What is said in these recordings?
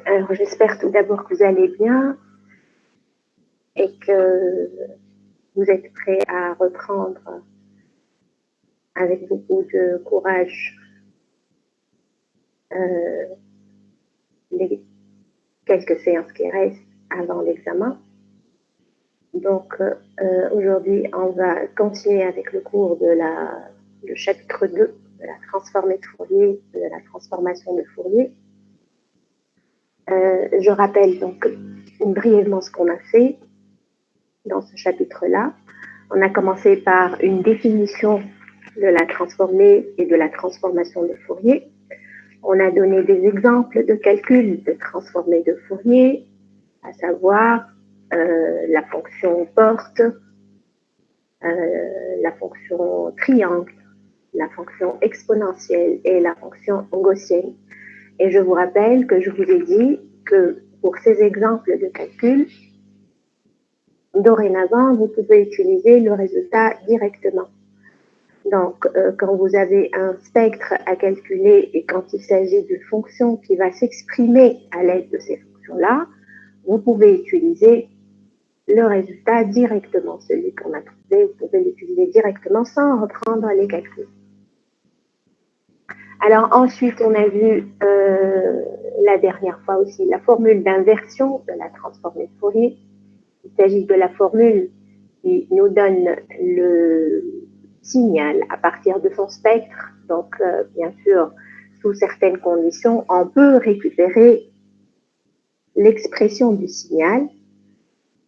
Alors, j'espère tout d'abord que vous allez bien et que vous êtes prêts à reprendre avec beaucoup de courage les quelques séances qui restent avant l'examen. Donc, aujourd'hui, on va continuer avec le cours de le chapitre 2 de la transformée de Fourier, de la transformation de Fourier. Je rappelle donc brièvement ce qu'on a fait dans ce chapitre-là. On a commencé par une définition de la transformée et de la transformation de Fourier. On a donné des exemples de calcul de transformée de Fourier, à savoir la fonction porte, la fonction triangle, la fonction exponentielle et la fonction gaussienne. Et je vous rappelle que je vous ai dit que pour ces exemples de calcul, dorénavant, vous pouvez utiliser le résultat directement. Donc, quand vous avez un spectre à calculer et quand il s'agit d'une fonction qui va s'exprimer à l'aide de ces fonctions-là, vous pouvez utiliser le résultat directement. Celui qu'on a trouvé, vous pouvez l'utiliser directement sans reprendre les calculs. Alors ensuite, on a vu la dernière fois aussi la formule d'inversion de la transformée de Fourier. Il s'agit de la formule qui nous donne le signal à partir de son spectre. Donc, bien sûr, sous certaines conditions, on peut récupérer l'expression du signal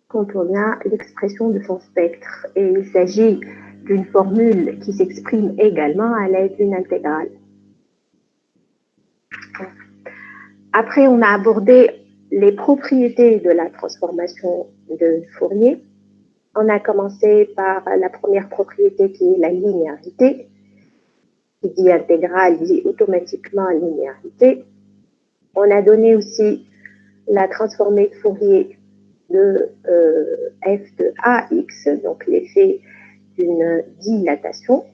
quand on a l'expression de son spectre. Et il s'agit d'une formule qui s'exprime également à l'aide d'une intégrale. Après, on a abordé les propriétés de la transformation de Fourier. On a commencé par la première propriété qui est la linéarité. Qui dit intégrale dit automatiquement linéarité. On a donné aussi la transformée de Fourier de f de ax, donc l'effet d'une dilatation.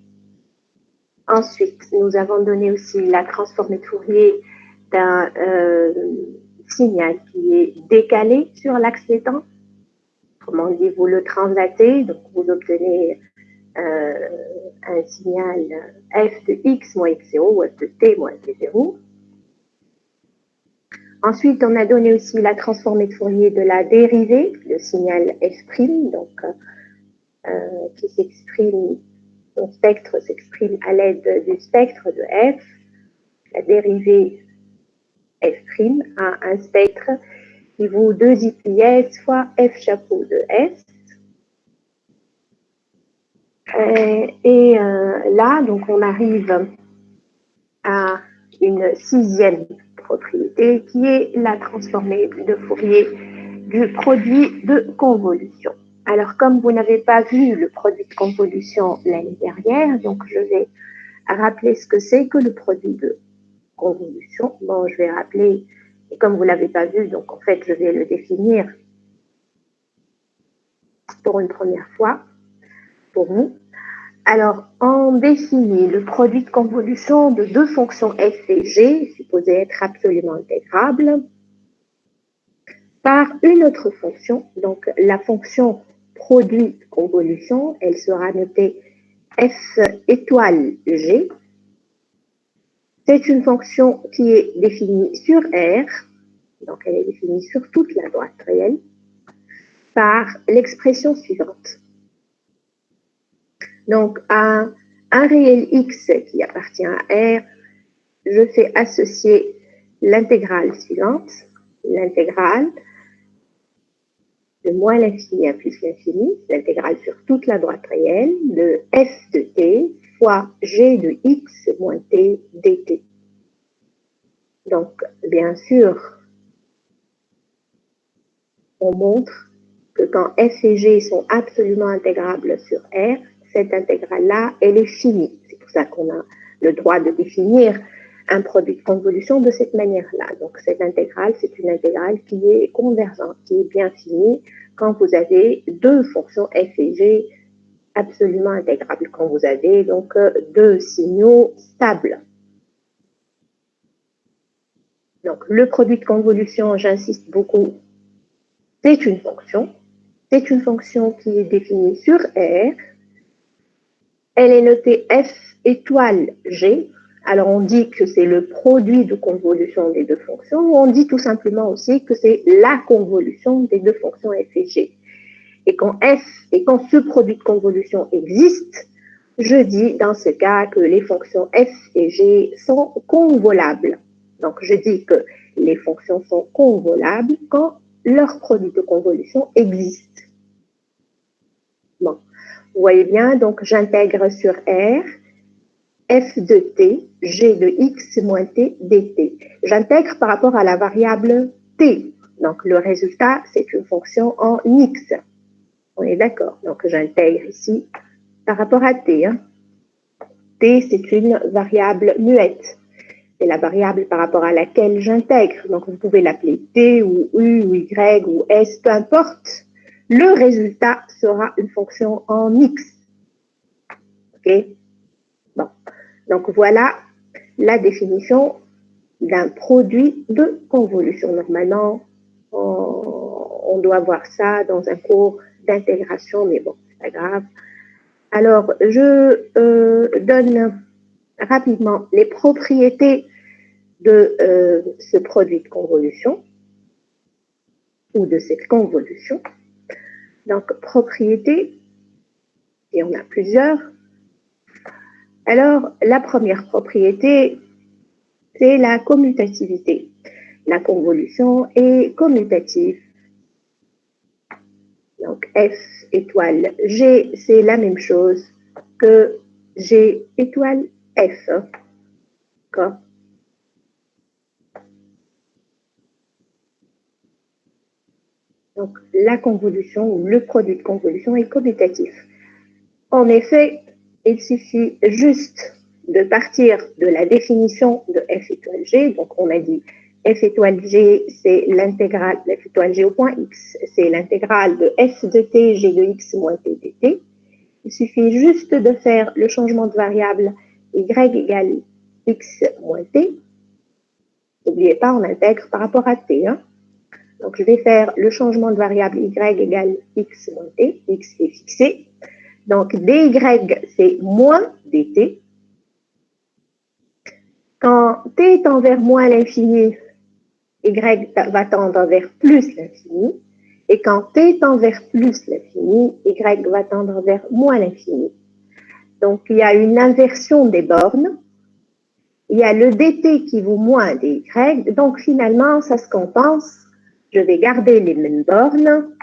Ensuite, nous avons donné aussi la transformée de Fourier d'un signal qui est décalé sur l'axe des temps. Autrement dit, vous le translatez, donc vous obtenez un signal f de x moins x0 ou f de t moins t0. Ensuite, on a donné aussi la transformée de Fourier de la dérivée, le signal f', donc qui s'exprime, son spectre s'exprime à l'aide du spectre de f. La dérivée f' a un spectre qui vaut 2i plies fois f chapeau de s. Là, donc, on arrive à une sixième propriété qui est la transformée de Fourier du produit de convolution. Alors, comme vous n'avez pas vu le produit de convolution l'année dernière, donc je vais rappeler ce que c'est que le produit de convolution. Bon, je vais rappeler, et comme vous ne l'avez pas vu, donc en fait, je vais le définir pour une première fois pour vous. Alors, on définit le produit de convolution de deux fonctions f et g, supposées être absolument intégrables, par une autre fonction. Donc, la fonction produit de convolution, elle sera notée f étoile g. C'est une fonction qui est définie sur R, donc elle est définie sur toute la droite réelle, par l'expression suivante. Donc, à un réel x qui appartient à R, je fais associer l'intégrale suivante, l'intégrale de moins l'infini à plus l'infini, l'intégrale sur toute la droite réelle, de f de t fois g de x moins t dt. Donc, bien sûr, on montre que quand f et g sont absolument intégrables sur R, cette intégrale-là, elle est finie. C'est pour ça qu'on a le droit de définir un produit de convolution de cette manière-là. Donc, cette intégrale, c'est une intégrale qui est convergente, qui est bien finie quand vous avez deux fonctions f et g absolument intégrable quand vous avez donc deux signaux stables. Donc, le produit de convolution, j'insiste beaucoup, c'est une fonction. C'est une fonction qui est définie sur R. Elle est notée F étoile G. Alors, on dit que c'est le produit de convolution des deux fonctions, ou on dit tout simplement aussi que c'est la convolution des deux fonctions F et G. Et quand ce produit de convolution existe, je dis dans ce cas que les fonctions F et G sont convolables. Donc, je dis que les fonctions sont convolables quand leur produit de convolution existe. Bon, vous voyez bien, donc j'intègre sur R f de t, g de x moins t dt. J'intègre par rapport à la variable t. Donc, le résultat, c'est une fonction en x. On est d'accord. Donc, j'intègre ici par rapport à t. T, c'est une variable muette. C'est la variable par rapport à laquelle j'intègre. Donc, vous pouvez l'appeler t ou u ou y ou s, peu importe. Le résultat sera une fonction en x. OK? Bon. Donc, voilà la définition d'un produit de convolution. Normalement, on doit voir ça dans un cours d'intégration, mais bon, c'est pas grave. Alors, je donne rapidement les propriétés de ce produit de convolution ou de cette convolution. Donc, propriété, et on a plusieurs. Alors, la première propriété, c'est la commutativité. La convolution est commutative. Donc, F étoile G, c'est la même chose que G étoile F. D'accord? Donc, la convolution ou le produit de convolution est commutatif. En effet, il suffit juste de partir de la définition de F étoile G. Donc, on a dit F étoile G, c'est l'intégrale de F étoile G au point X. C'est l'intégrale de F de T, G de X moins T dt. Il suffit juste de faire le changement de variable Y égale X moins T. N'oubliez pas, on intègre par rapport à T. Donc, je vais faire le changement de variable Y égale X moins T. X est fixé. Donc, dy, c'est moins dt. Quand t tend vers moins l'infini, y va tendre vers plus l'infini. Et quand t tend vers plus l'infini, y va tendre vers moins l'infini. Donc, il y a une inversion des bornes. Il y a le dt qui vaut moins dy. Donc, finalement, ça se compense. Je vais garder les mêmes bornes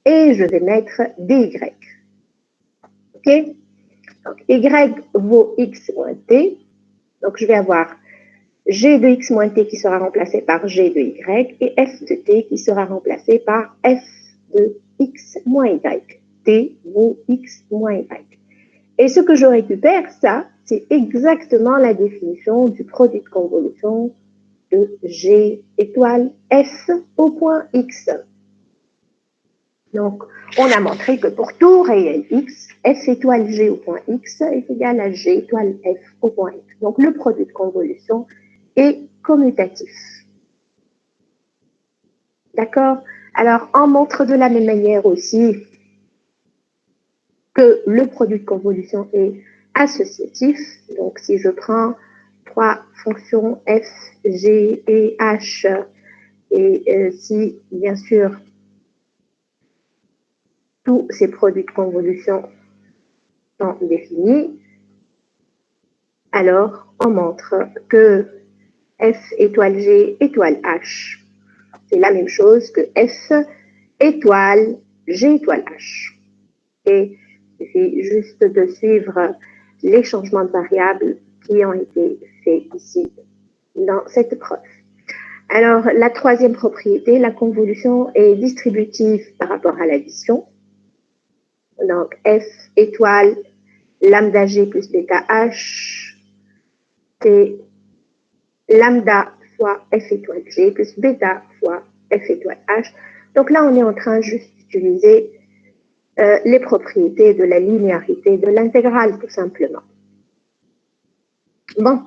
et je vais mettre dy. OK? Donc, y vaut x moins t. Donc, je vais avoir g de x moins t qui sera remplacé par g de y et f de t qui sera remplacé par f de x moins y. T vaut x moins y. Et ce que je récupère, ça, c'est exactement la définition du produit de convolution de g étoile f au point x. Donc, on a montré que pour tout réel x, f étoile g au point x est égal à g étoile f au point x. Donc, le produit de convolution est commutatif. D'accord? Alors, on montre de la même manière aussi que le produit de convolution est associatif. Donc, si je prends trois fonctions f, g et h, et si, bien sûr, tous ces produits de convolution sont définis, alors on montre que f étoile g étoile h, c'est la même chose que f étoile g étoile h. Et il suffit juste de suivre les changements de variables qui ont été faits ici dans cette preuve. Alors, la troisième propriété, la convolution est distributive par rapport à l'addition. Donc, f étoile lambda g plus bêta h, c'est lambda fois f étoile g plus bêta fois f étoile h. Donc là, on est en train juste d'utiliser les propriétés de la linéarité de l'intégrale, tout simplement. Bon,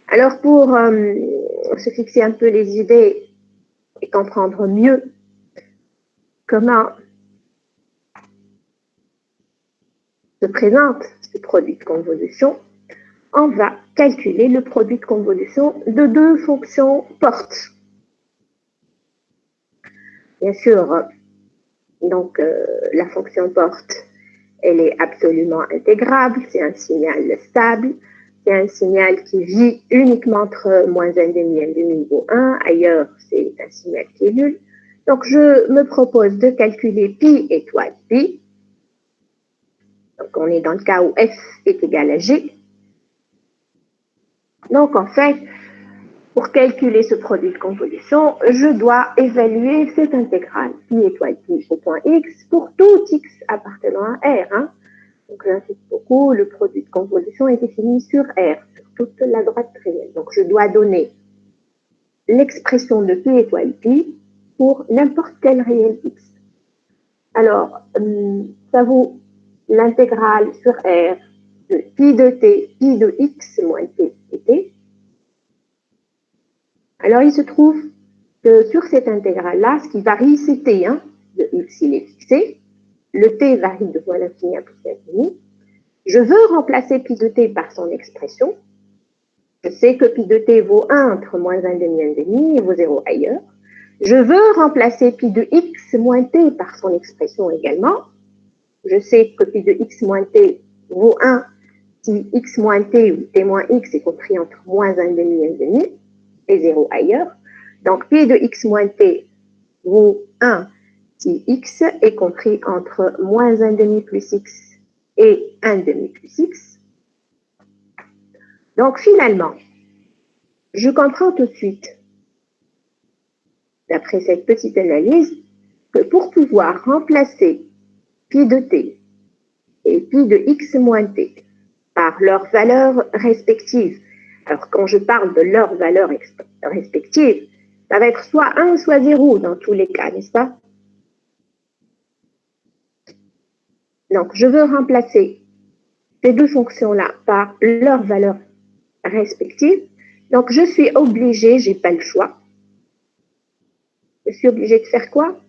alors pour se fixer un peu les idées et comprendre mieux comment se présente ce produit de convolution, on va calculer le produit de convolution de deux fonctions portes. Bien sûr, donc la fonction porte, elle est absolument intégrable, c'est un signal stable, c'est un signal qui vit uniquement entre moins 1,5 et 1,5 ou 1, ailleurs c'est un signal qui est nul. Donc je me propose de calculer pi étoile pi. Donc on est dans le cas où f est égal à g. Donc en fait, pour calculer ce produit de convolution, je dois évaluer cette intégrale pi étoile pi au point x pour tout x appartenant à R. Hein. Donc j'insiste beaucoup, le produit de convolution est défini sur R, sur toute la droite réelle. Donc je dois donner l'expression de pi étoile pi pour n'importe quel réel x. Alors, ça vaut l'intégrale sur R de pi de t, pi de x moins t et t. Alors, il se trouve que sur cette intégrale-là, ce qui varie, c'est t. Hein, de x, il est fixé. Le t varie de moins l'infini à plus l'infini. Je veux remplacer pi de t par son expression. Je sais que pi de t vaut 1 entre moins 1,5 et 1,5 et vaut 0 ailleurs. Je veux remplacer pi de x moins t par son expression également. Je sais que pi de x moins t vaut 1 si x moins t ou t moins x est compris entre moins 1,5 et 1,5 et 0 ailleurs. Donc pi de x moins t vaut 1 si x est compris entre moins 1,5 plus x et 1,5 plus x. Donc finalement, je comprends tout de suite, d'après cette petite analyse, que pour pouvoir remplacer pi de t et pi de x moins t par leurs valeurs respectives, alors quand je parle de leurs valeurs respectives, ça va être soit 1 soit 0 dans tous les cas, n'est-ce pas? Donc je veux remplacer ces deux fonctions-là par leurs valeurs respectives. Donc je suis obligée, je n'ai pas le choix. Je suis obligée de faire quoi?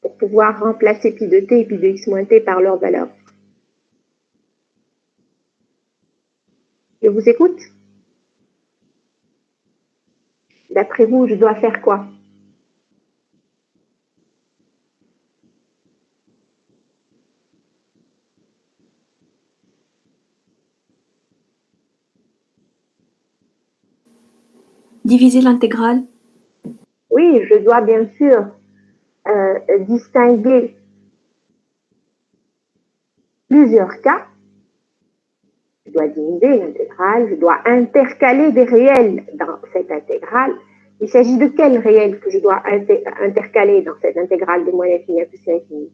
Pour pouvoir remplacer pi de t et pi de x moins t par leur valeur. Je vous écoute. D'après vous, je dois faire quoi? Diviser l'intégrale. Oui, je dois bien sûr distinguer plusieurs cas. Je dois diviser l'intégrale, je dois intercaler des réels dans cette intégrale. Il s'agit de quel réel que je dois intercaler dans cette intégrale de moins l'infini à plus l'infini?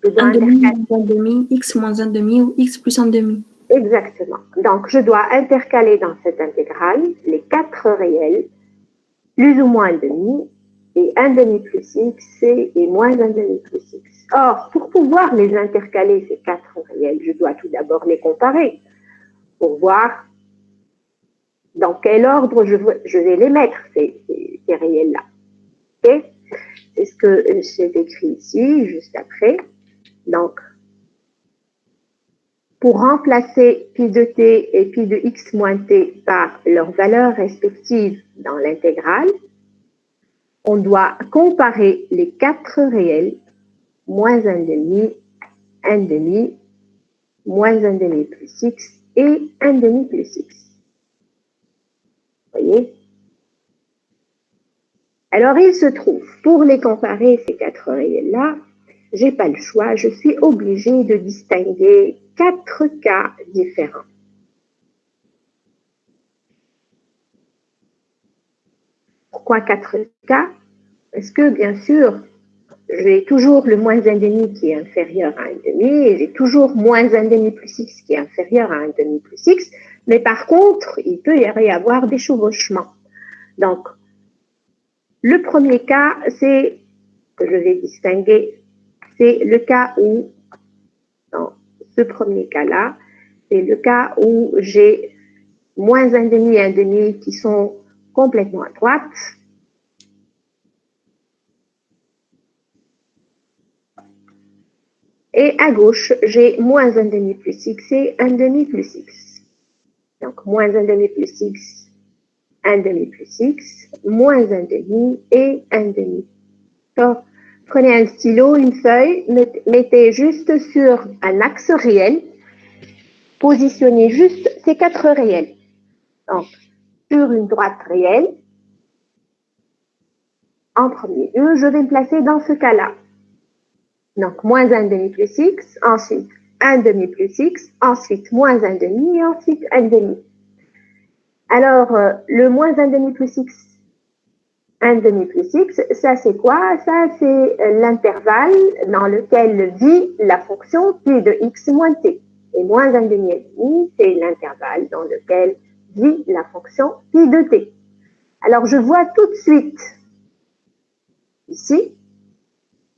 Je dois 1,5, 1,5, x moins 1,5 ou x plus 1,5. Exactement. Donc, je dois intercaler dans cette intégrale les quatre réels, plus ou moins 1,5, et 1,5 plus x et moins 1,5 plus x. Or, pour pouvoir les intercaler, ces quatre réels, je dois tout d'abord les comparer pour voir dans quel ordre je vais les mettre, ces réels-là. Okay? C'est ce que j'ai écrit ici, juste après. Donc, pour remplacer pi de t et pi de x moins t par leurs valeurs respectives dans l'intégrale, on doit comparer les quatre réels, moins 1,5, 1,5, moins 1,5 plus x et 1,5 plus x. Vous voyez? Alors, il se trouve, pour les comparer, ces quatre réels-là, je n'ai pas le choix, je suis obligée de distinguer quatre cas différents. Pourquoi quatre cas? Parce que, bien sûr, j'ai toujours le moins 1,5 qui est inférieur à 1,5 et j'ai toujours moins 1,5 plus x qui est inférieur à 1,5 plus x. Mais par contre, il peut y avoir des chevauchements. Donc, le premier cas, c'est, que je vais distinguer, c'est le cas où, dans ce premier cas-là, c'est le cas où j'ai moins 1,5 et 1,5 qui sont complètement à droite. Et à gauche, j'ai moins 1,5 plus x et 1,5 plus x. Donc, moins 1,5 plus x, 1,5 plus x, moins 1,5 et 1,5. Alors, prenez un stylo, une feuille, mettez juste sur un axe réel, positionnez juste ces 4 réels. Donc, sur une droite réelle, en premier lieu, je vais me placer dans ce cas-là. Donc, moins 1,5 plus x, ensuite 1,5 plus x, ensuite moins 1,5 et ensuite 1,5. Alors, le moins 1,5 plus x, 1,5 plus x, ça c'est quoi? Ça c'est l'intervalle dans lequel vit la fonction pi de x moins t. Et moins 1,5, c'est l'intervalle dans lequel vit la fonction pi de t. Alors, je vois tout de suite ici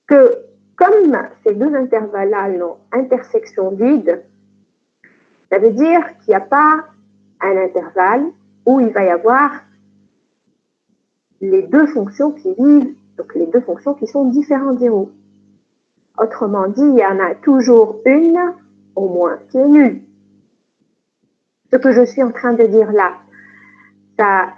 que comme ces deux intervalles-là ont intersection vide, ça veut dire qu'il n'y a pas un intervalle où il va y avoir les deux fonctions qui vivent, donc les deux fonctions qui sont différentes zéro. Autrement dit, il y en a toujours une, au moins, qui est nulle. Ce que je suis en train de dire là, ça,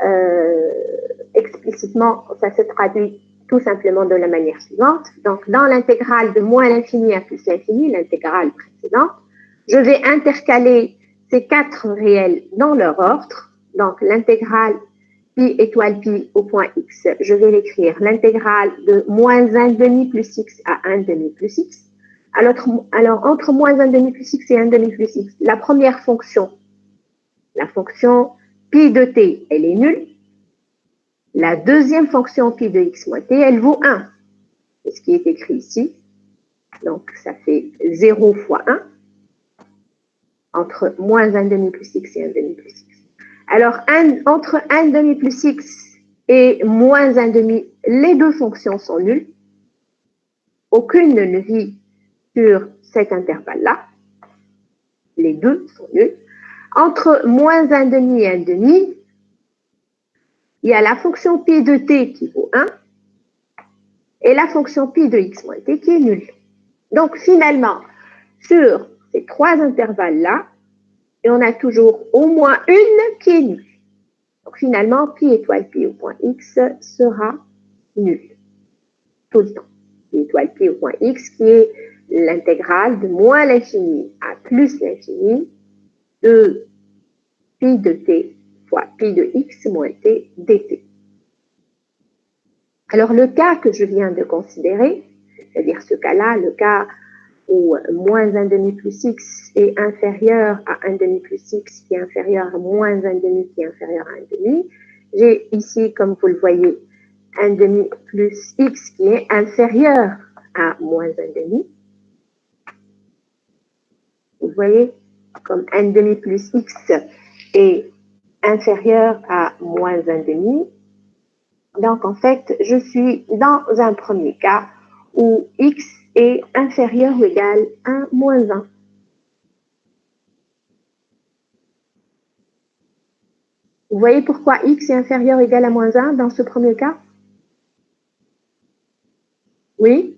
explicitement, ça se traduit tout simplement de la manière suivante. Donc, dans l'intégrale de moins l'infini à plus l'infini, l'intégrale précédente, je vais intercaler ces 4 réels dans leur ordre. Donc, l'intégrale pi étoile pi au point x, je vais l'écrire l'intégrale de moins 1,5 plus x à 1,5 plus x. Alors, entre moins 1,5 plus x et 1,5 plus x, la première fonction, la fonction pi de t, elle est nulle. La deuxième fonction pi de x moins t, elle vaut 1. C'est ce qui est écrit ici. Donc, ça fait 0 fois 1 entre moins 1,5 plus x et 1,5 plus x. Alors, entre 1,5 plus x et moins 1,5, les deux fonctions sont nulles. Aucune ne vit sur cet intervalle-là. Les deux sont nuls. Entre moins 1,5 et 1,5, il y a la fonction pi de t qui vaut 1 et la fonction pi de x moins t qui est nulle. Donc, finalement, sur ces trois intervalles-là, on a toujours au moins une qui est nulle. Donc, finalement, pi étoile pi au point x sera nul. Tout le temps. Pi étoile pi au point x qui est l'intégrale de moins l'infini à plus l'infini de pi de t fois pi de x moins t dt. Alors, le cas que je viens de considérer, c'est-à-dire ce cas-là, le cas où moins 1,5 plus x est inférieur à 1,5 plus x qui est inférieur à moins 1,5 qui est inférieur à 1,5, j'ai ici, comme vous le voyez, 1,5 plus x qui est inférieur à moins 1,5. Vous voyez, comme 1,5 plus x est inférieur à moins 1,5. Donc, en fait, je suis dans un premier cas où x est inférieur ou égal à moins 1. Vous voyez pourquoi x est inférieur ou égal à moins 1 dans ce premier cas? Oui?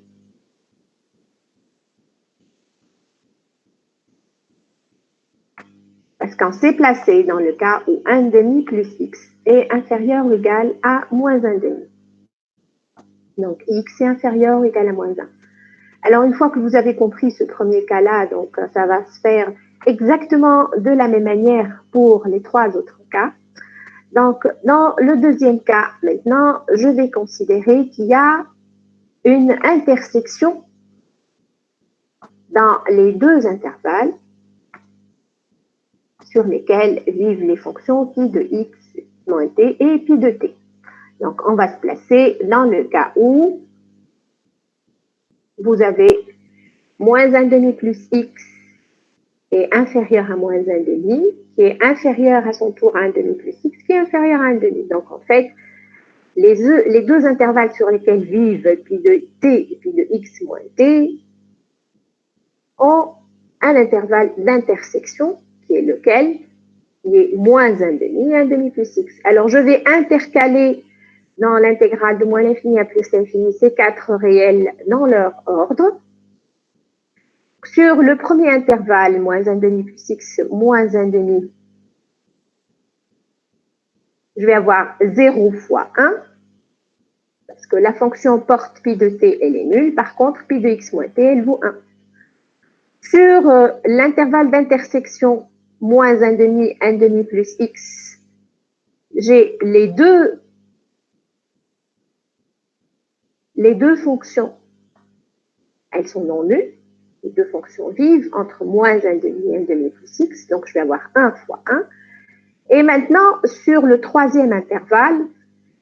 Parce qu'on s'est placé dans le cas où 1,5 plus x est inférieur ou égal à moins 1,5. Donc, x est inférieur ou égal à moins 1. Alors, une fois que vous avez compris ce premier cas-là, donc ça va se faire exactement de la même manière pour les trois autres cas. Donc, dans le deuxième cas, maintenant, je vais considérer qu'il y a une intersection dans les deux intervalles sur lesquels vivent les fonctions pi de x moins t et pi de t. Donc, on va se placer dans le cas où vous avez moins 1,5 plus x est inférieur à moins 1 demi, qui est inférieur à son tour à 1 demi plus x, qui est inférieur à 1 demi. Donc, en fait, les deux intervalles sur lesquels vivent pi de t et pi de x moins t ont un intervalle d'intersection, qui est lequel? Qui est moins 1 demi et 1 demi plus x. Alors, je vais intercaler dans l'intégrale de moins l'infini à plus l'infini ces quatre réels dans leur ordre. Sur le premier intervalle, moins 1 demi plus x, moins 1 demi, je vais avoir 0 fois 1, parce que la fonction porte pi de t, elle est nulle. Par contre, pi de x moins t, elle vaut 1. Sur l'intervalle d'intersection, moins 1 demi plus x, j'ai les deux fonctions, elles sont non nulles. Les deux fonctions vivent entre moins 1 demi et 1 demi plus x, donc je vais avoir 1 fois 1. Et maintenant, sur le troisième intervalle,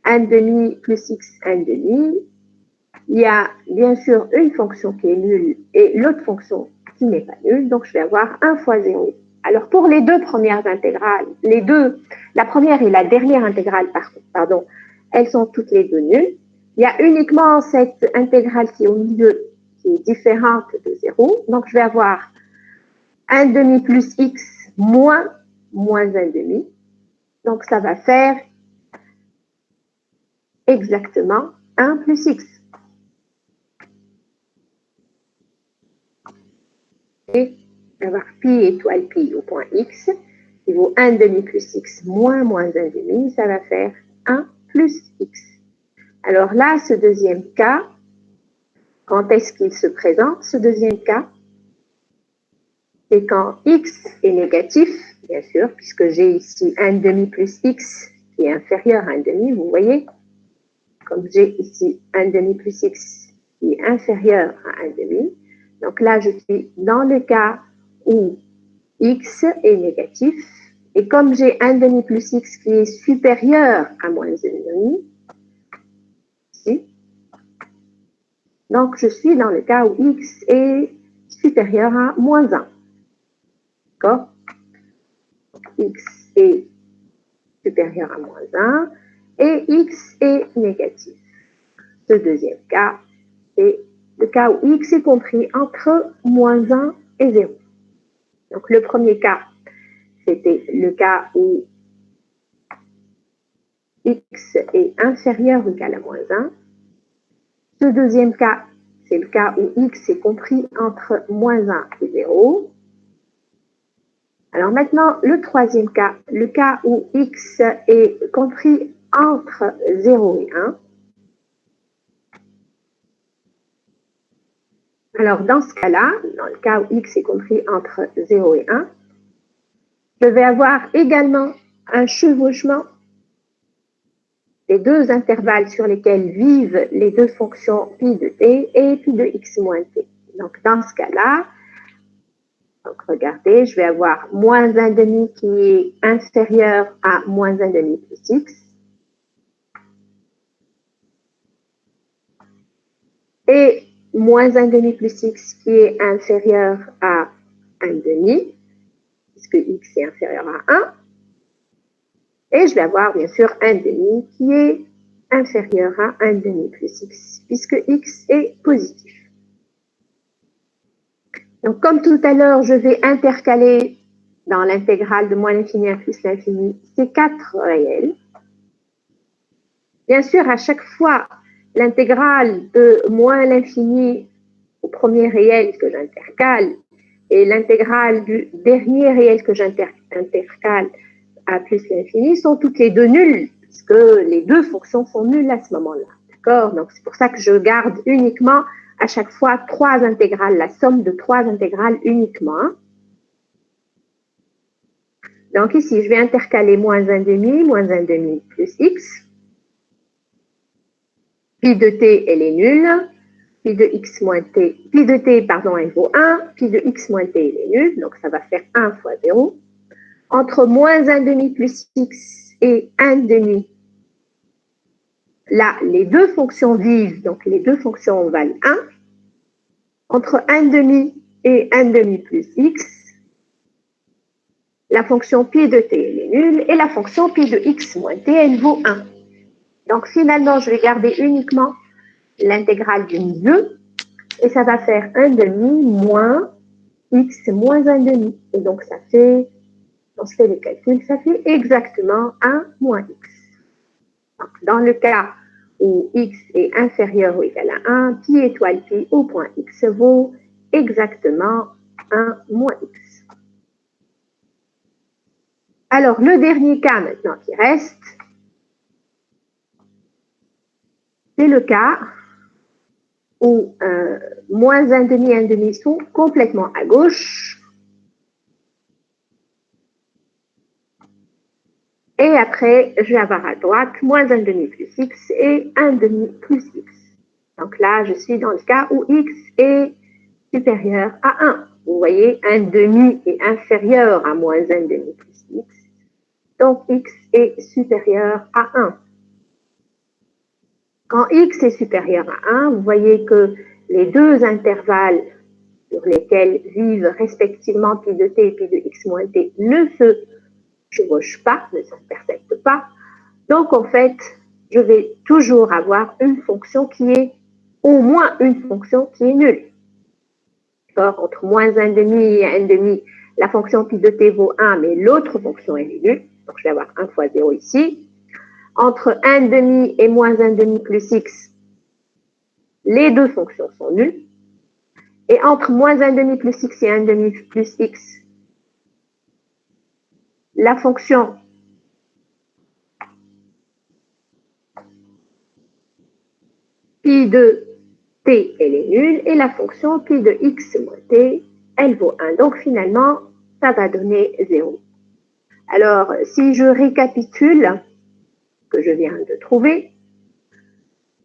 1 demi plus x, 1 demi, il y a bien sûr une fonction qui est nulle et l'autre fonction qui n'est pas nulle, donc je vais avoir 1 fois 0. Alors pour les deux premières intégrales, la première et la dernière intégrale, pardon, elles sont toutes les deux nulles. Il y a uniquement cette intégrale qui est au milieu qui est différente de 0, donc je vais avoir 1 demi plus x moins 1 demi, donc ça va faire exactement 1 plus x. Et avoir pi étoile pi au point x, qui vaut 1 demi plus x moins 1 demi, ça va faire 1 plus x. Alors là, ce deuxième cas, quand est-ce qu'il se présente, ce deuxième cas? C'est quand x est négatif, bien sûr, puisque j'ai ici 1 demi plus x qui est inférieur à 1 demi, vous voyez? Comme j'ai ici 1 demi plus x qui est inférieur à 1 demi, donc là, je suis dans le cas où x est négatif, et comme j'ai 1 demi plus x qui est supérieur à moins 1 demi, ici, donc je suis dans le cas où x est supérieur à moins 1. D'accord? X est supérieur à moins 1 et x est négatif. Ce deuxième cas est le cas où x est compris entre moins 1 et 0. Donc, le premier cas, c'était le cas où x est inférieur ou égal à moins 1. Ce deuxième cas, c'est le cas où x est compris entre moins 1 et 0. Alors maintenant, le troisième cas, le cas où x est compris entre 0 et 1. Alors dans ce cas-là, dans le cas où x est compris entre 0 et 1, je vais avoir également un chevauchement des deux intervalles sur lesquels vivent les deux fonctions pi de t et pi de x moins t. Donc dans ce cas-là, donc regardez, je vais avoir moins 1 demi qui est inférieur à moins 1 demi plus x. Et moins 1 demi plus x qui est inférieur à 1 demi, puisque x est inférieur à 1. Et je vais avoir bien sûr 1 demi qui est inférieur à 1 demi plus x, puisque x est positif. Donc comme tout à l'heure, je vais intercaler dans l'intégrale de moins l'infini à plus l'infini ces quatre réels. Bien sûr, à chaque fois, l'intégrale de moins l'infini au premier réel que j'intercale et l'intégrale du dernier réel que j'intercale à plus l'infini sont toutes les deux nulles, puisque les deux fonctions sont nulles à ce moment-là. D'accord? Donc, c'est pour ça que je garde uniquement à chaque fois trois intégrales, la somme de trois intégrales uniquement. Donc, ici, je vais intercaler moins 1 demi plus x. Pi de t, elle est nulle. Pi de x moins t, pi de t, pardon, elle vaut 1. Pi de x moins t, elle est nulle. Donc, ça va faire 1 fois 0. Entre moins 1 demi plus x et 1 demi, là, les deux fonctions vivent, donc les deux fonctions valent 1. Entre 1 demi et 1 demi plus x, la fonction pi de t, elle est nulle, et la fonction pi de x moins t, elle vaut 1. Donc, finalement, je vais garder uniquement l'intégrale du milieu, et ça va faire 1 demi moins x moins 1 demi. Et donc, ça fait, on se fait le calcul, ça fait exactement 1 moins x. Donc, dans le cas où x est inférieur ou égal à 1, pi étoile pi au point x vaut exactement 1 moins x. Alors, le dernier cas maintenant qui reste, c'est le cas où moins 1 demi et 1 demi sont complètement à gauche. Et après, je vais avoir à droite moins 1 demi plus x et 1 demi plus x. Donc là, je suis dans le cas où x est supérieur à 1. Vous voyez, 1 demi est inférieur à moins 1 demi plus x. Donc x est supérieur à 1. Quand x est supérieur à 1, vous voyez que les deux intervalles sur lesquels vivent respectivement pi de t et pi de x moins t ne se chevauchent pas, ne s'intersectent pas. Donc, en fait, je vais toujours avoir une fonction qui est, au moins une fonction qui est nulle. Entre moins 1 demi et 1 demi, la fonction pi de t vaut 1, mais l'autre fonction elle est nulle. Donc, je vais avoir 1 fois 0 ici. Entre 1 demi et moins 1 demi plus x, les deux fonctions sont nulles. Et entre moins 1 demi plus x et 1 demi plus x, la fonction pi de t, elle est nulle, et la fonction pi de x moins t, elle vaut 1. Donc finalement, ça va donner 0. Alors, si je récapitule ce que je viens de trouver,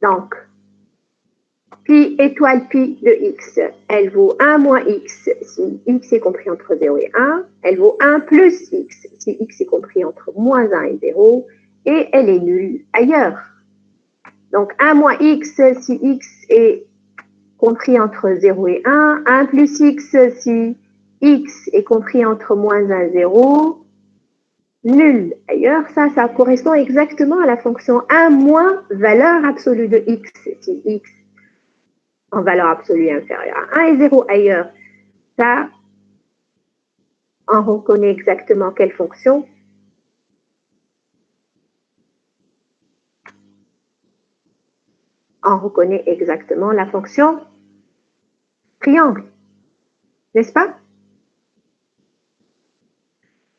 donc, pi étoile pi de x, elle vaut 1 moins x si x est compris entre 0 et 1, elle vaut 1 plus x si x est compris entre moins 1 et 0, et elle est nulle ailleurs. Donc 1 moins x si x est compris entre 0 et 1, 1 plus x si x est compris entre moins 1 et 0, nul ailleurs. Ça correspond exactement à la fonction 1 moins valeur absolue de x si x en valeur absolue inférieure à 1 et 0 ailleurs. Ça, on reconnaît exactement quelle fonction? On reconnaît exactement la fonction triangle, n'est-ce pas?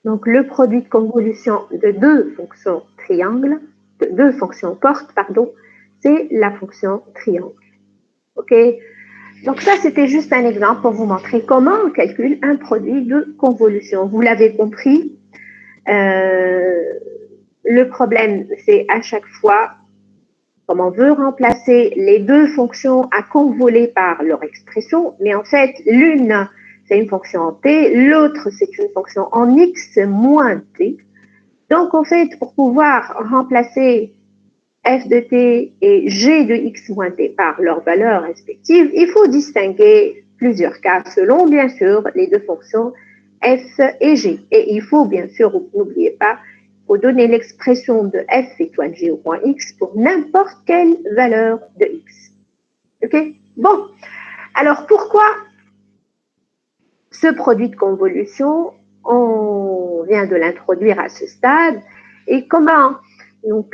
Donc, le produit de convolution de deux fonctions triangles, de deux fonctions portes, pardon, c'est la fonction triangle. OK? Donc, ça, c'était juste un exemple pour vous montrer comment on calcule un produit de convolution. Vous l'avez compris, le problème, c'est à chaque fois, comme on veut remplacer les deux fonctions à convoler par leur expression, mais en fait, l'une, c'est une fonction en t, l'autre, c'est une fonction en x moins t. Donc, en fait, pour pouvoir remplacer f de t et g de x moins t par leurs valeurs respectives, il faut distinguer plusieurs cas selon, bien sûr, les deux fonctions f et g. Et il faut, bien sûr, n'oubliez pas, il faut donner l'expression de f étoile g au point x pour n'importe quelle valeur de x. OK? Bon, alors pourquoi ce produit de convolution, on vient de l'introduire à ce stade, et comment donc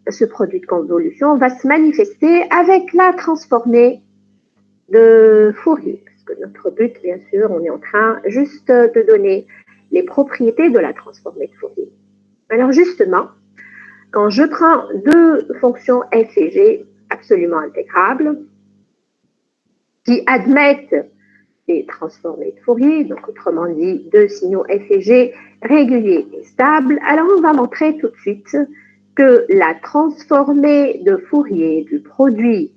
ce produit de convolution va se manifester avec la transformée de Fourier. Parce que notre but, bien sûr, on est en train juste de donner les propriétés de la transformée de Fourier. Alors justement, quand je prends deux fonctions f et g absolument intégrables, qui admettent des transformées de Fourier, donc autrement dit deux signaux f et g réguliers et stables, alors on va montrer tout de suite que la transformée de Fourier du produit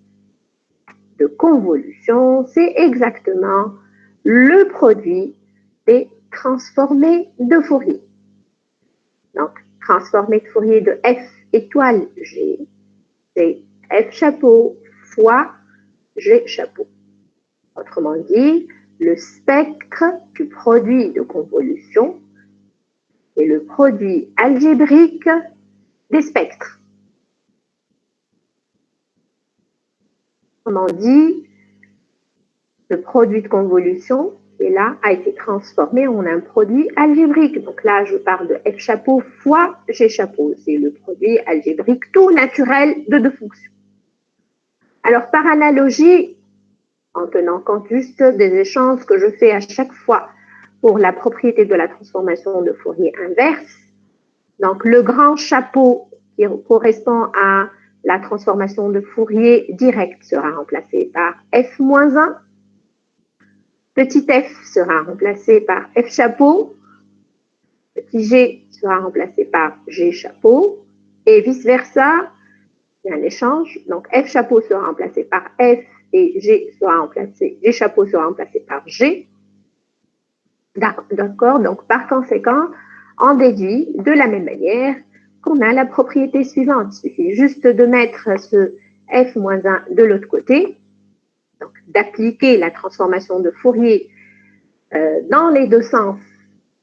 de convolution, c'est exactement le produit des transformées de Fourier. Donc, transformée de Fourier de f étoile g, c'est f chapeau fois g chapeau. Autrement dit, le spectre du produit de convolution c'est le produit algébrique des spectres. Autrement dit, le produit de convolution, et là, a été transformé en un produit algébrique. Donc là, je parle de F chapeau fois G chapeau. C'est le produit algébrique tout naturel de deux fonctions. Alors, par analogie, en tenant compte juste des échanges que je fais à chaque fois pour la propriété de la transformation de Fourier inverse, donc le grand chapeau qui correspond à la transformation de Fourier directe sera remplacé par F-1. Petit f sera remplacé par f chapeau, petit g sera remplacé par g chapeau, et vice-versa, il y a un échange, donc f chapeau sera remplacé par f et g chapeau sera remplacé par g. D'accord, donc par conséquent, on déduit de la même manière qu'on a la propriété suivante. Il suffit juste de mettre ce f-1 de l'autre côté, donc d'appliquer la transformation de Fourier dans les deux sens,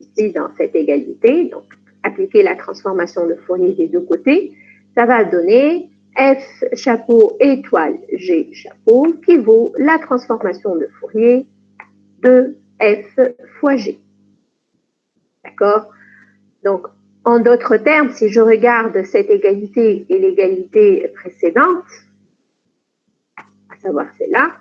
ici dans cette égalité, donc appliquer la transformation de Fourier des deux côtés, ça va donner f chapeau étoile g chapeau qui vaut la transformation de Fourier de f fois g. D'accord? Donc, en d'autres termes, si je regarde cette égalité et l'égalité précédente, à savoir celle-là,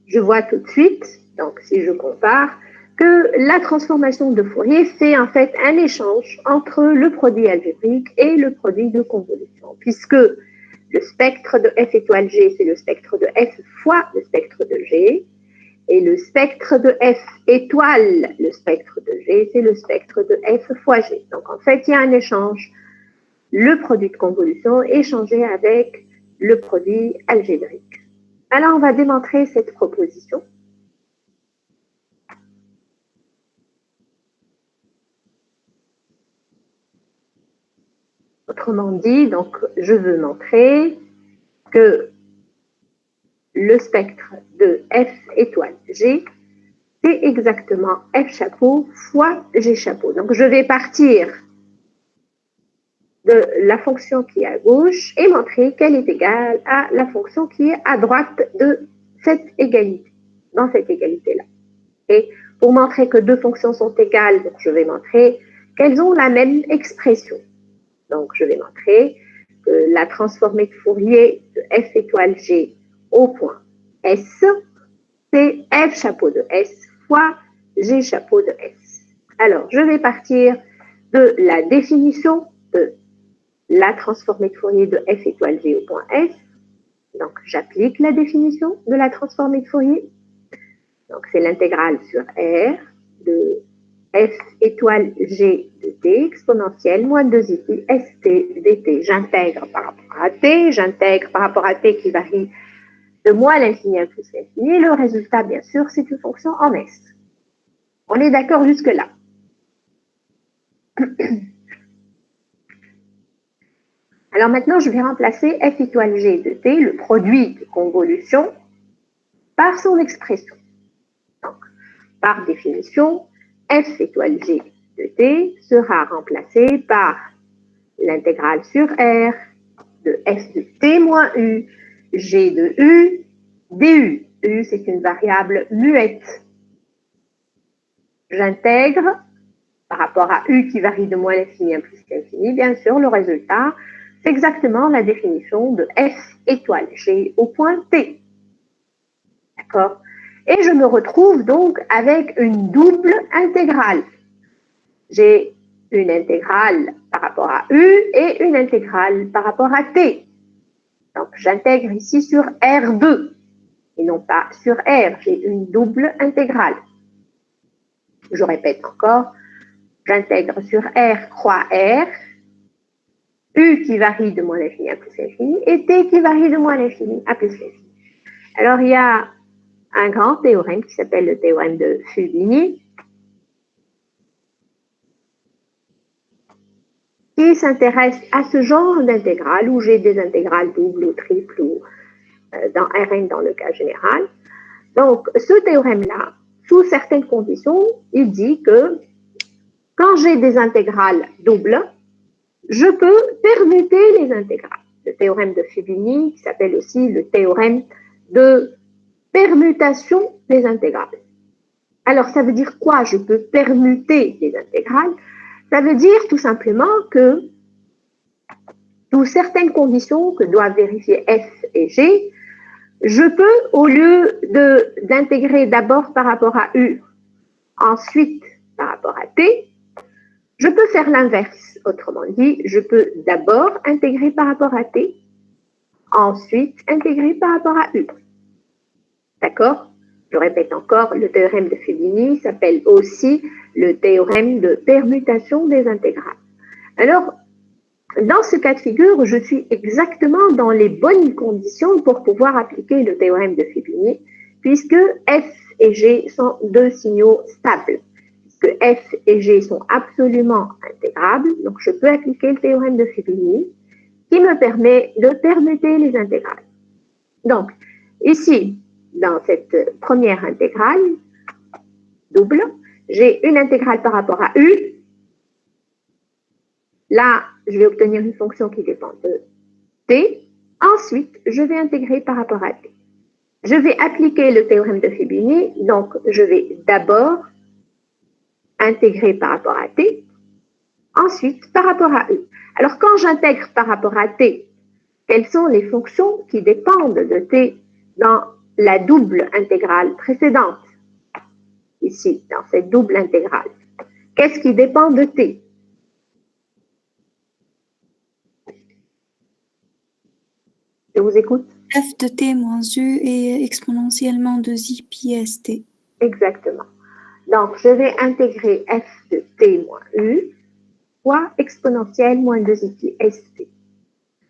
je vois tout de suite, donc si je compare, que la transformation de Fourier fait en fait un échange entre le produit algébrique et le produit de convolution, puisque le spectre de f étoile g, c'est le spectre de f fois le spectre de g, et le spectre de f étoile le spectre de g, c'est le spectre de f fois g. Donc en fait, il y a un échange. Le produit de convolution échangé avec le produit algébrique. Alors, on va démontrer cette proposition. Autrement dit, donc, je veux montrer que le spectre de f étoile g, c'est exactement f chapeau fois g chapeau. Donc, je vais partir de la fonction qui est à gauche et montrer qu'elle est égale à la fonction qui est à droite de cette égalité, dans cette égalité-là. Et pour montrer que deux fonctions sont égales, donc je vais montrer qu'elles ont la même expression. Donc, je vais montrer que la transformée de Fourier de f étoile g au point S, c'est f chapeau de S fois g chapeau de S. Alors, je vais partir de la définition de la transformée de Fourier de f étoile g au point S. Donc, j'applique la définition de la transformée de Fourier. Donc, c'est l'intégrale sur R de f étoile g de t exponentielle moins 2 ici st dt. J'intègre par rapport à t, j'intègre par rapport à t qui varie de moins l'infini à plus l'infini. Le résultat, bien sûr, c'est une fonction en S. On est d'accord jusque-là? Alors maintenant, je vais remplacer f étoile g de t, le produit de convolution, par son expression. Donc, par définition, f étoile g de t sera remplacé par l'intégrale sur R de f de t moins u, g de u, du. U, c'est une variable muette. J'intègre, par rapport à u qui varie de moins l'infini à plus l'infini, bien sûr, le résultat, c'est exactement la définition de f étoile g au point t. D'accord? Et je me retrouve donc avec une double intégrale. J'ai une intégrale par rapport à u et une intégrale par rapport à t. Donc, j'intègre ici sur R2 et non pas sur R. J'ai une double intégrale. Je répète encore, j'intègre sur R croix R, u qui varie de moins l'infini à plus l'infini et t qui varie de moins l'infini à plus l'infini. Alors, il y a un grand théorème qui s'appelle le théorème de Fubini qui s'intéresse à ce genre d'intégrale où j'ai des intégrales doubles ou triples ou dans Rn dans le cas général. Donc, ce théorème-là sous certaines conditions, il dit que quand j'ai des intégrales doubles, je peux permuter les intégrales. Le théorème de Fibini, qui s'appelle aussi le théorème de permutation des intégrales. Alors, ça veut dire quoi? Je peux permuter les intégrales. Ça veut dire tout simplement que sous certaines conditions que doivent vérifier F et G, je peux, au lieu d'intégrer d'abord par rapport à U, ensuite par rapport à T, je peux faire l'inverse. Autrement dit, je peux d'abord intégrer par rapport à T, ensuite intégrer par rapport à U. D'accord? Je répète encore, le théorème de Fibini s'appelle aussi le théorème de permutation des intégrales. Alors, dans ce cas de figure, je suis exactement dans les bonnes conditions pour pouvoir appliquer le théorème de Fibini, puisque F et G sont deux signaux stables. Puisque F et G sont absolument intégrables, donc je peux appliquer le théorème de Fibini, qui me permet de permuter les intégrales. Donc, ici, dans cette première intégrale double, j'ai une intégrale par rapport à U. Là, je vais obtenir une fonction qui dépend de T. Ensuite, je vais intégrer par rapport à T. Je vais appliquer le théorème de Fibini, donc je vais d'abord intégrer par rapport à T, ensuite par rapport à U. Alors, quand j'intègre par rapport à T, quelles sont les fonctions qui dépendent de T dans la double intégrale précédente? Ici, dans cette double intégrale. Qu'est-ce qui dépend de T? Je vous écoute. F de T moins U est exponentiellement 2i pi st. Exactement. Donc, je vais intégrer f de t moins u fois exponentielle moins 2i pi st.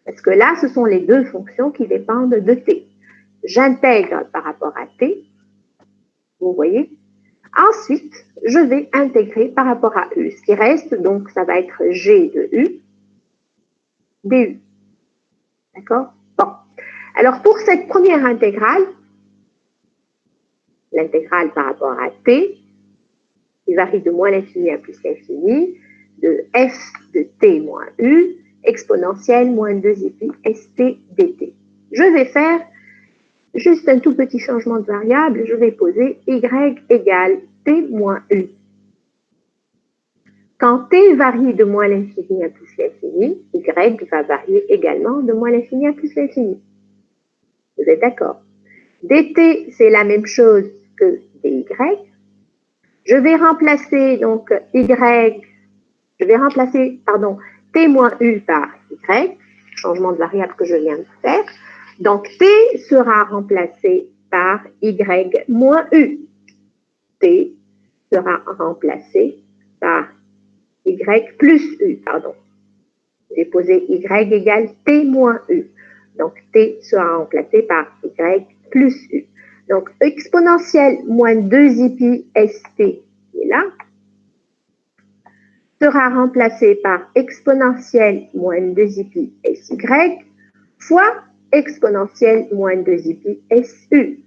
Parce que là, ce sont les deux fonctions qui dépendent de t. J'intègre par rapport à t, vous voyez. Ensuite, je vais intégrer par rapport à u. Ce qui reste, donc, ça va être g de u, du. D'accord? Bon. Alors, pour cette première intégrale, l'intégrale par rapport à t, qui varie de moins l'infini à plus l'infini, de f de t moins u, exponentielle moins 2i pi st dt. Je vais faire juste un tout petit changement de variable, je vais poser y égale t moins u. Quand t varie de moins l'infini à plus l'infini, y va varier également de moins l'infini à plus l'infini. Vous êtes d'accord? dt, c'est la même chose que dy. Je vais remplacer donc t moins u par y, changement de variable que je viens de faire. Donc, t sera remplacé par y moins u. T sera remplacé par y plus u, pardon. J'ai posé y égale t moins u. Donc, t sera remplacé par y plus u. Donc, exponentielle moins 2i pi st, qui est là, sera remplacé par exponentielle moins 2i pi sy fois exponentielle moins 2i pi su.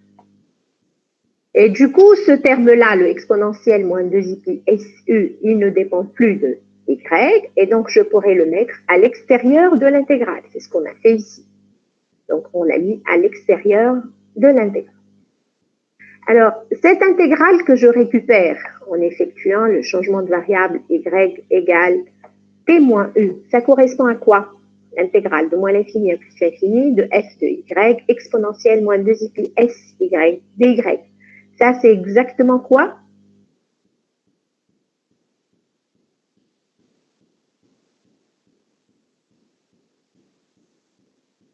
Et du coup, ce terme-là, le exponentielle moins 2i pi su, il ne dépend plus de y, et donc je pourrais le mettre à l'extérieur de l'intégrale. C'est ce qu'on a fait ici. Donc, on l'a mis à l'extérieur de l'intégrale. Alors, cette intégrale que je récupère en effectuant le changement de variable y égale t moins u, ça correspond à quoi? L'intégrale de moins l'infini à plus l'infini de f de y exponentielle moins 2i pi sy dy. Ça, c'est exactement quoi?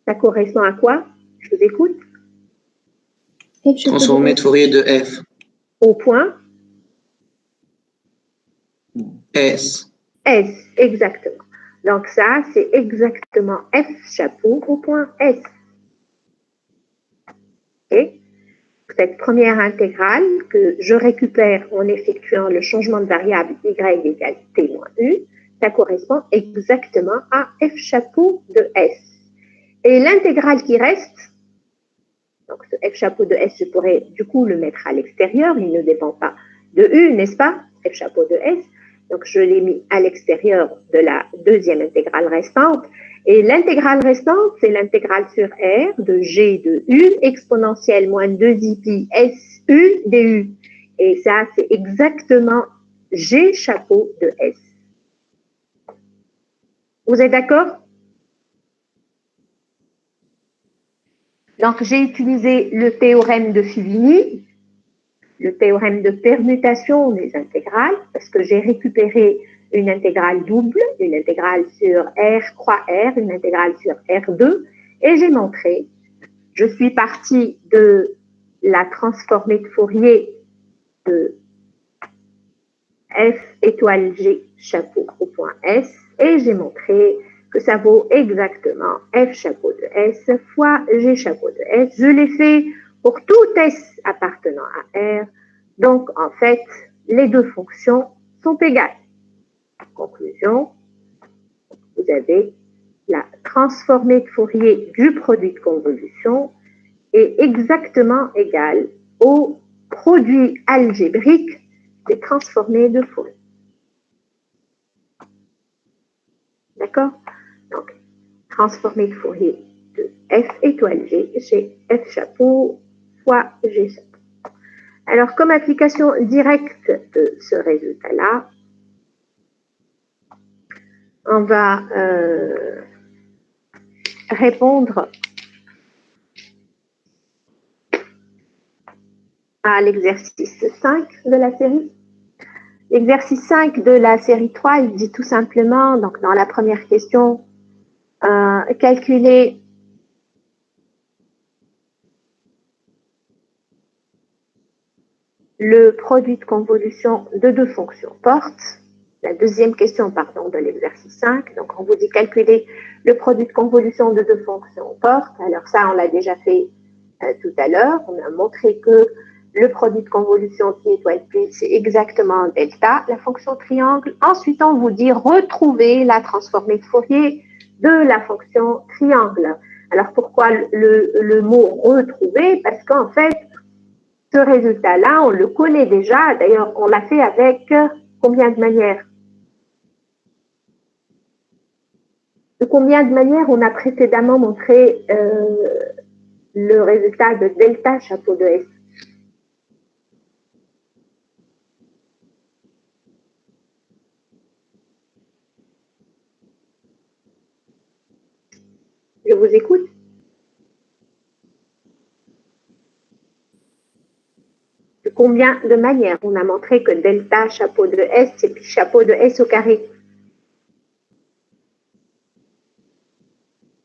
Ça correspond à quoi? Je vous écoute. Transformé de Fourier de f. Au point S. S, exactement. Donc ça, c'est exactement f chapeau au point S. Et cette première intégrale que je récupère en effectuant le changement de variable y égale t moins u, ça correspond exactement à f chapeau de S. Et l'intégrale qui reste, Donc, ce f chapeau de S, je pourrais du coup le mettre à l'extérieur. Il ne dépend pas de U, n'est-ce pas? F chapeau de S. Donc, je l'ai mis à l'extérieur de la deuxième intégrale restante. Et l'intégrale restante, c'est l'intégrale sur R de G de U exponentielle moins 2i pi SU du. Et ça, c'est exactement G chapeau de S. Vous êtes d'accord? Donc, j'ai utilisé le théorème de Fubini, le théorème de permutation des intégrales, parce que j'ai récupéré une intégrale double, une intégrale sur R croix R, une intégrale sur R2, et j'ai montré, je suis partie de la transformée de Fourier de F étoile G chapeau au point S, et j'ai montré que ça vaut exactement F chapeau de S fois G chapeau de S. Je l'ai fait pour tout S appartenant à R. Donc, en fait, les deux fonctions sont égales. Conclusion, vous avez la transformée de Fourier du produit de convolution est exactement égale au produit algébrique des transformées de Fourier. D'accord? Donc, transformée de Fourier de F étoile G chez F chapeau fois G chapeau. Alors, comme application directe de ce résultat-là, on va répondre à l'exercice 5 de la série. L'exercice 5 de la série 3, il dit tout simplement, donc dans la première question, calculer le produit de convolution de deux fonctions portes. La deuxième question, pardon, de l'exercice 5. Donc, on vous dit calculer le produit de convolution de deux fonctions portes. Alors ça, on l'a déjà fait tout à l'heure. On a montré que le produit de convolution pi étoile pi, c'est exactement delta, la fonction triangle. Ensuite, on vous dit retrouver la transformée de Fourier de la fonction triangle. Alors, pourquoi le mot retrouver? Parce qu'en fait, ce résultat-là, on le connaît déjà. D'ailleurs, on l'a fait avec combien de manières? De combien de manières on a précédemment montré le résultat de delta chapeau de S? Je vous écoute. De combien de manières on a montré que delta chapeau de S, c'est pi chapeau de S au carré?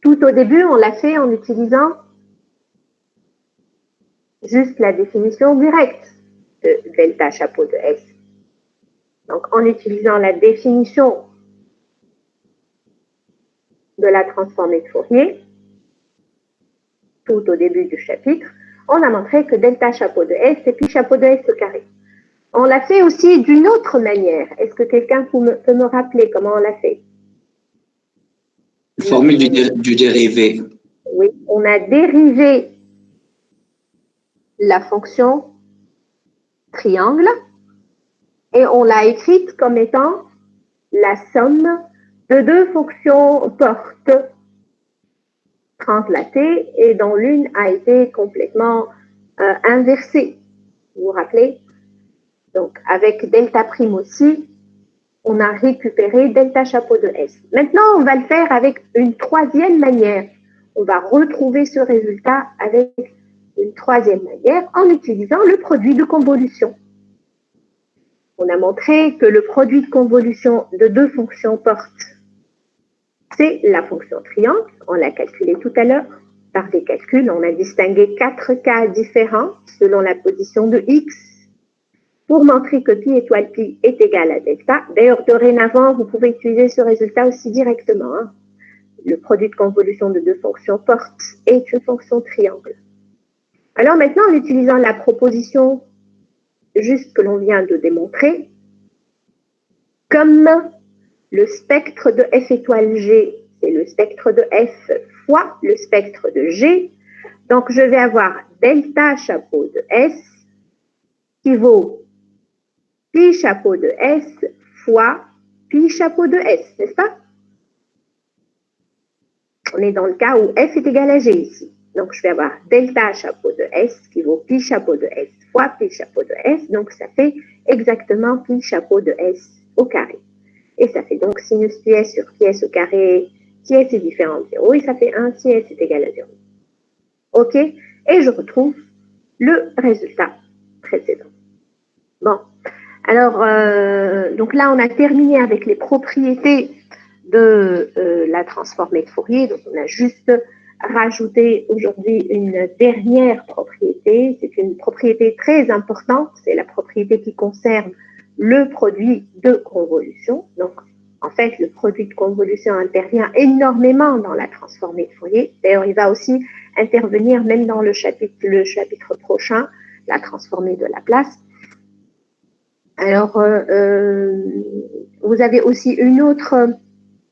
Tout au début, on l'a fait en utilisant juste la définition directe de delta chapeau de S. Donc, en utilisant la définition de la transformée de Fourier, tout au début du chapitre, on a montré que delta chapeau de S, c'est pi chapeau de S au carré. On l'a fait aussi d'une autre manière. Est-ce que quelqu'un peut me rappeler comment on l'a fait? Formule du dérivé. Oui, on a dérivé la fonction triangle et on l'a écrite comme étant la somme de deux fonctions portes translatées et dont l'une a été complètement inversée. Vous vous rappelez? Donc, avec delta prime aussi, on a récupéré delta chapeau de S. Maintenant, on va le faire avec une troisième manière. On va retrouver ce résultat avec une troisième manière en utilisant le produit de convolution. On a montré que le produit de convolution de deux fonctions portes, c'est la fonction triangle. On l'a calculé tout à l'heure. Par des calculs, on a distingué 4 cas différents selon la position de X pour montrer que pi étoile pi est égal à delta. D'ailleurs, dorénavant, vous pouvez utiliser ce résultat aussi directement. Hein. Le produit de convolution de deux fonctions portes est une fonction triangle. Alors maintenant, en utilisant la proposition juste que l'on vient de démontrer, comme le spectre de F étoile G, c'est le spectre de F fois le spectre de G, Donc, je vais avoir delta chapeau de S qui vaut pi chapeau de S fois pi chapeau de S, n'est-ce pas? On est dans le cas où F est égal à G ici. Donc, je vais avoir delta chapeau de S qui vaut pi chapeau de S fois pi chapeau de S. Donc, ça fait exactement pi chapeau de S au carré. Et ça fait donc sinus pi S sur pi S au carré, si S est différent de 0, et ça fait 1 si S est égal à 0. OK? Et je retrouve le résultat précédent. Bon. Alors, donc là, on a terminé avec les propriétés de la transformée de Fourier. Donc, on a juste rajouté aujourd'hui une dernière propriété. C'est une propriété très importante. C'est la propriété qui concerne le produit de convolution. Donc, en fait, le produit de convolution intervient énormément dans la transformée de Fourier. D'ailleurs, il va aussi intervenir même dans le chapitre prochain, la transformée de Laplace. Alors, vous avez aussi une autre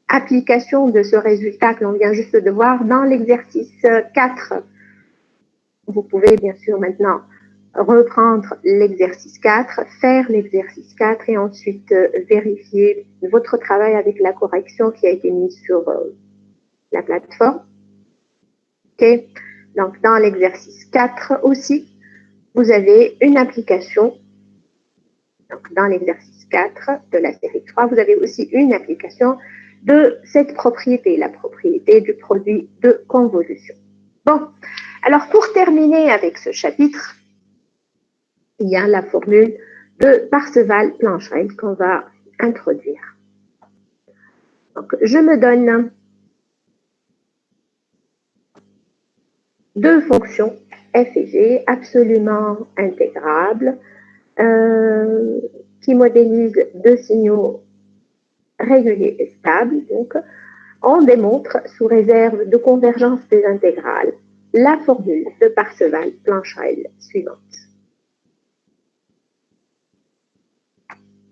application de ce résultat que l'on vient juste de voir dans l'exercice 4. Vous pouvez bien sûr maintenant reprendre l'exercice 4, faire l'exercice 4 et ensuite vérifier votre travail avec la correction qui a été mise sur la plateforme. OK? Donc, dans l'exercice 4 aussi, vous avez une application. Donc, dans l'exercice 4 de la série 3, vous avez aussi une application de cette propriété, la propriété du produit de convolution. Bon, alors pour terminer avec ce chapitre, il y a la formule de Parseval-Plancherel qu'on va introduire. Donc, je me donne deux fonctions f et g absolument intégrables qui modélisent deux signaux réguliers et stables. Donc, on démontre, sous réserve de convergence des intégrales, la formule de Parseval-Plancherel suivante.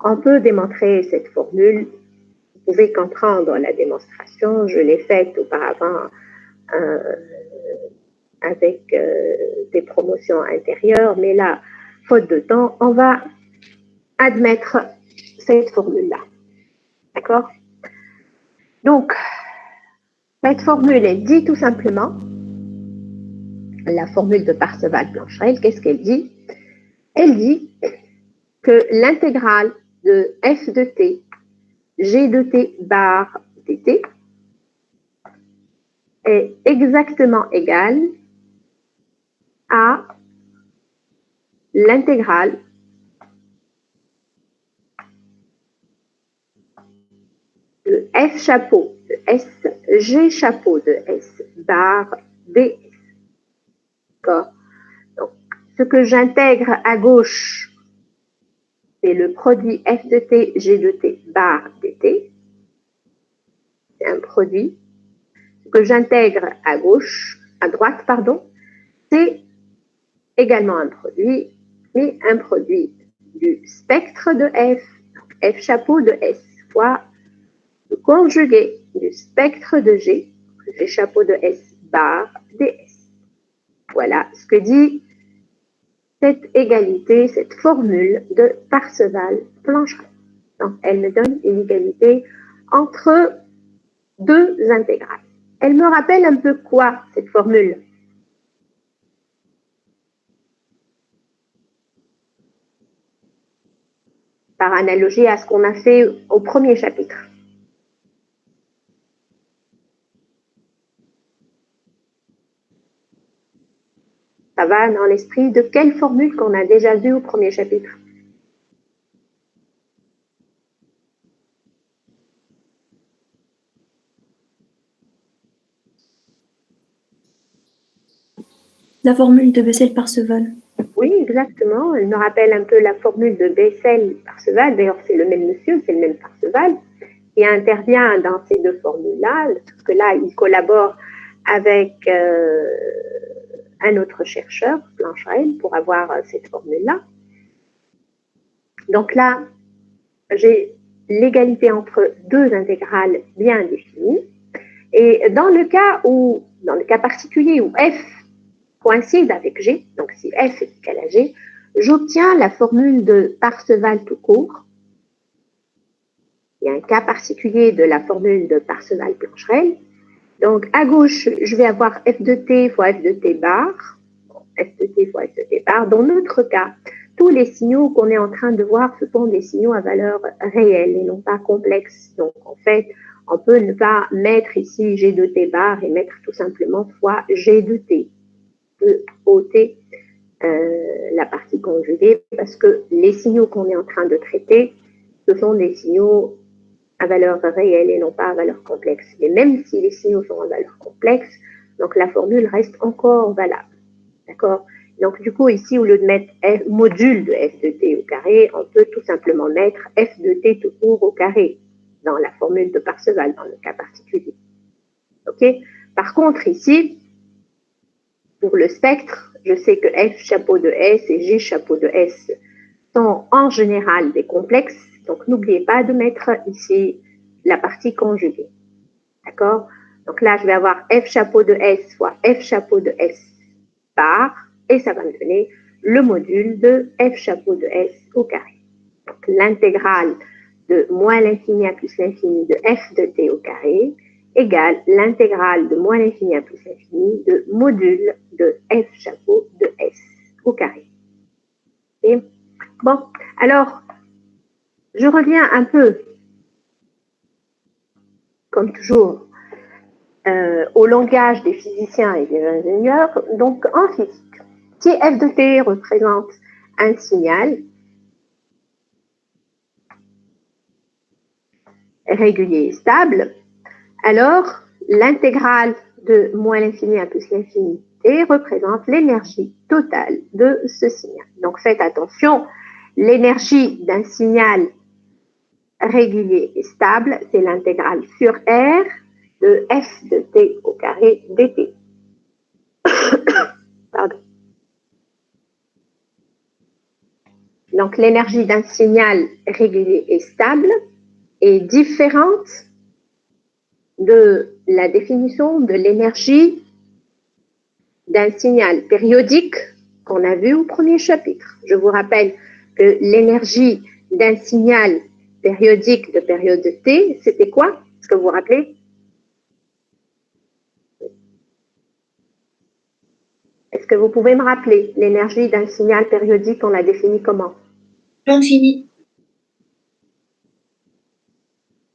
On peut démontrer cette formule. Vous pouvez comprendre la démonstration. Je l'ai faite auparavant avec des promotions intérieures, mais là, faute de temps, on va admettre cette formule-là. D'accord? Donc, cette formule, elle dit tout simplement, la formule de Parseval-Plancherel, qu'est-ce qu'elle dit? Elle dit que l'intégrale de f de t, g de t bar dt est exactement égale à l'intégrale de f chapeau de s, g chapeau de s bar ds. D'accord? Donc, ce que j'intègre à gauche, c'est le produit f de t, g de t bar dt. C'est un produit. Ce que j'intègre à gauche, à droite, pardon, c'est également un produit, mais un produit du spectre de f, f chapeau de s, fois le conjugué du spectre de g, g chapeau de s bar ds. Voilà ce que dit cette égalité, cette formule de Parseval-Plancherel. Donc, elle me donne une égalité entre deux intégrales. Elle me rappelle un peu quoi, cette formule? Par analogie à ce qu'on a fait au premier chapitre. Ça va dans l'esprit de quelle formule qu'on a déjà vue au premier chapitre? La formule de Bessel-Parseval. Oui, exactement. Elle me rappelle un peu la formule de Bessel-Parseval. D'ailleurs, c'est le même monsieur, c'est le même Parseval, qui intervient dans ces deux formules-là. Parce que là, il collabore avec un autre chercheur, Plancherel, pour avoir cette formule-là. Donc là, j'ai l'égalité entre deux intégrales bien définies. Et dans le cas particulier où f coïncide avec G, donc si F est égal à G, j'obtiens la formule de Parseval tout court. Il y a un cas particulier de la formule de Parseval-Plancherel. Donc, à gauche, je vais avoir f de t fois f de t bar. F de t fois f de t bar. Dans notre cas, tous les signaux qu'on est en train de voir, ce sont des signaux à valeur réelle et non pas complexes. Donc, en fait, on peut ne pas mettre ici g de t bar et mettre tout simplement fois g de t. De ôter la partie conjuguée parce que les signaux qu'on est en train de traiter, ce sont des signaux à valeur réelle et non pas à valeur complexe. Mais même si les signaux sont à valeur complexe, donc la formule reste encore valable. D'accord? Donc du coup, ici, au lieu de mettre f, module de f de t au carré, on peut tout simplement mettre f de t tout court au carré dans la formule de Parseval, dans le cas particulier. Ok? Par contre, ici, pour le spectre, je sais que f chapeau de S et g chapeau de S sont en général des complexes. Donc, n'oubliez pas de mettre ici la partie conjuguée. D'accord? Donc là, je vais avoir f chapeau de S fois f chapeau de S bar, et ça va me donner le module de f chapeau de S au carré. Donc, l'intégrale de moins l'infini à plus l'infini de f de t au carré égale l'intégrale de moins l'infini à plus l'infini de module de f chapeau de S au carré. Okay? Bon, alors, je reviens un peu, comme toujours, au langage des physiciens et des ingénieurs. Donc, en physique, si f de t représente un signal régulier et stable, alors l'intégrale de moins l'infini à plus l'infini t représente l'énergie totale de ce signal. Donc, faites attention, l'énergie d'un signal régulier et stable, c'est l'intégrale sur R de f de t au carré dt. Pardon. Donc, l'énergie d'un signal régulier et stable est différente de la définition de l'énergie d'un signal périodique qu'on a vu au premier chapitre. Je vous rappelle que l'énergie d'un signal périodique de période t, c'était quoi? Est-ce que vous vous rappelez? Est-ce que vous pouvez me rappeler l'énergie d'un signal périodique, on l'a définie comment? L'infini.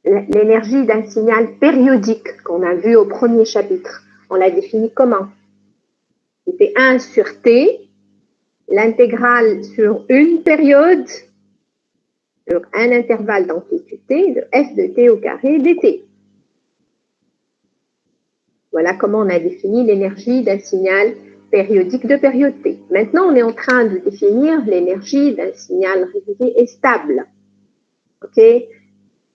L'énergie d'un signal périodique qu'on a vu au premier chapitre, on l'a définie comment? C'était 1 sur t, l'intégrale sur une période, sur un intervalle d'amplitude t, de f de t au carré dt. Voilà comment on a défini l'énergie d'un signal périodique de période t. Maintenant, on est en train de définir l'énergie d'un signal régulier et stable. OK?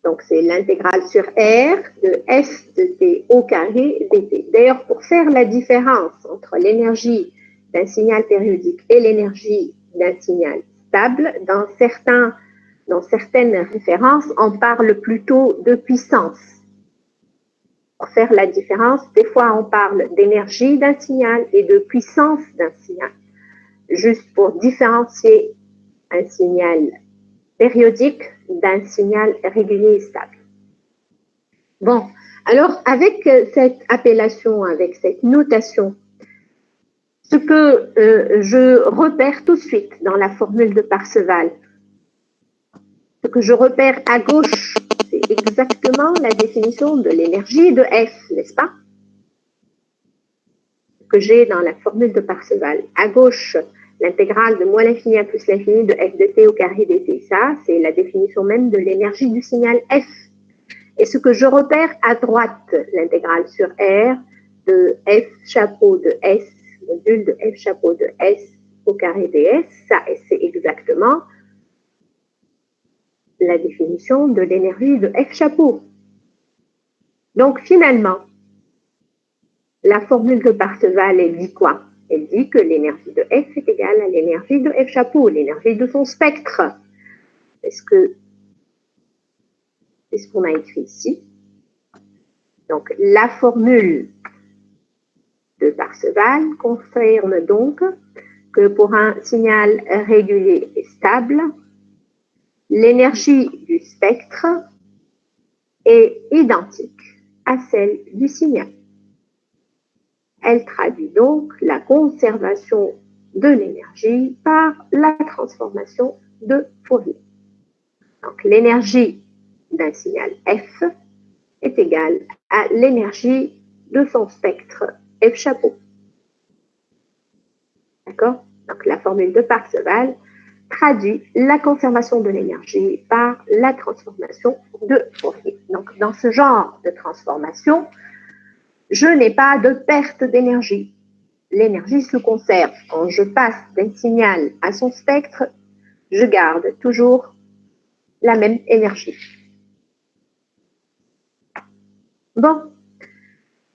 Donc, c'est l'intégrale sur R de f de t au carré dt. D'ailleurs, pour faire la différence entre l'énergie d'un signal périodique et l'énergie d'un signal stable, dans certaines références, on parle plutôt de puissance. Pour faire la différence, des fois on parle d'énergie d'un signal et de puissance d'un signal, juste pour différencier un signal périodique d'un signal régulier et stable. Bon, alors avec cette appellation, avec cette notation, ce que je repère tout de suite dans la formule de Parseval, ce que je repère à gauche, c'est exactement la définition de l'énergie de F, n'est-ce pas? Que j'ai dans la formule de Parseval. À gauche, l'intégrale de moins l'infini à plus l'infini de f de t au carré dt. Ça, c'est la définition même de l'énergie du signal F. Et ce que je repère à droite, l'intégrale sur R de f chapeau de S, module de f chapeau de S au carré ds, ça, c'est exactement la définition de l'énergie de f chapeau. Donc, finalement, la formule de Parseval, elle dit quoi? Elle dit que l'énergie de F est égale à l'énergie de F chapeau, l'énergie de son spectre. C'est ce qu'on a écrit ici. Donc, la formule de Parseval confirme donc que pour un signal régulier et stable, l'énergie du spectre est identique à celle du signal. Elle traduit donc la conservation de l'énergie par la transformation de Fourier. Donc l'énergie d'un signal F est égale à l'énergie de son spectre F chapeau. D'accord? Donc la formule de Parseval traduit la conservation de l'énergie par la transformation de Fourier. Donc dans ce genre de transformation, je n'ai pas de perte d'énergie. L'énergie se conserve. Quand je passe d'un signal à son spectre, je garde toujours la même énergie. Bon,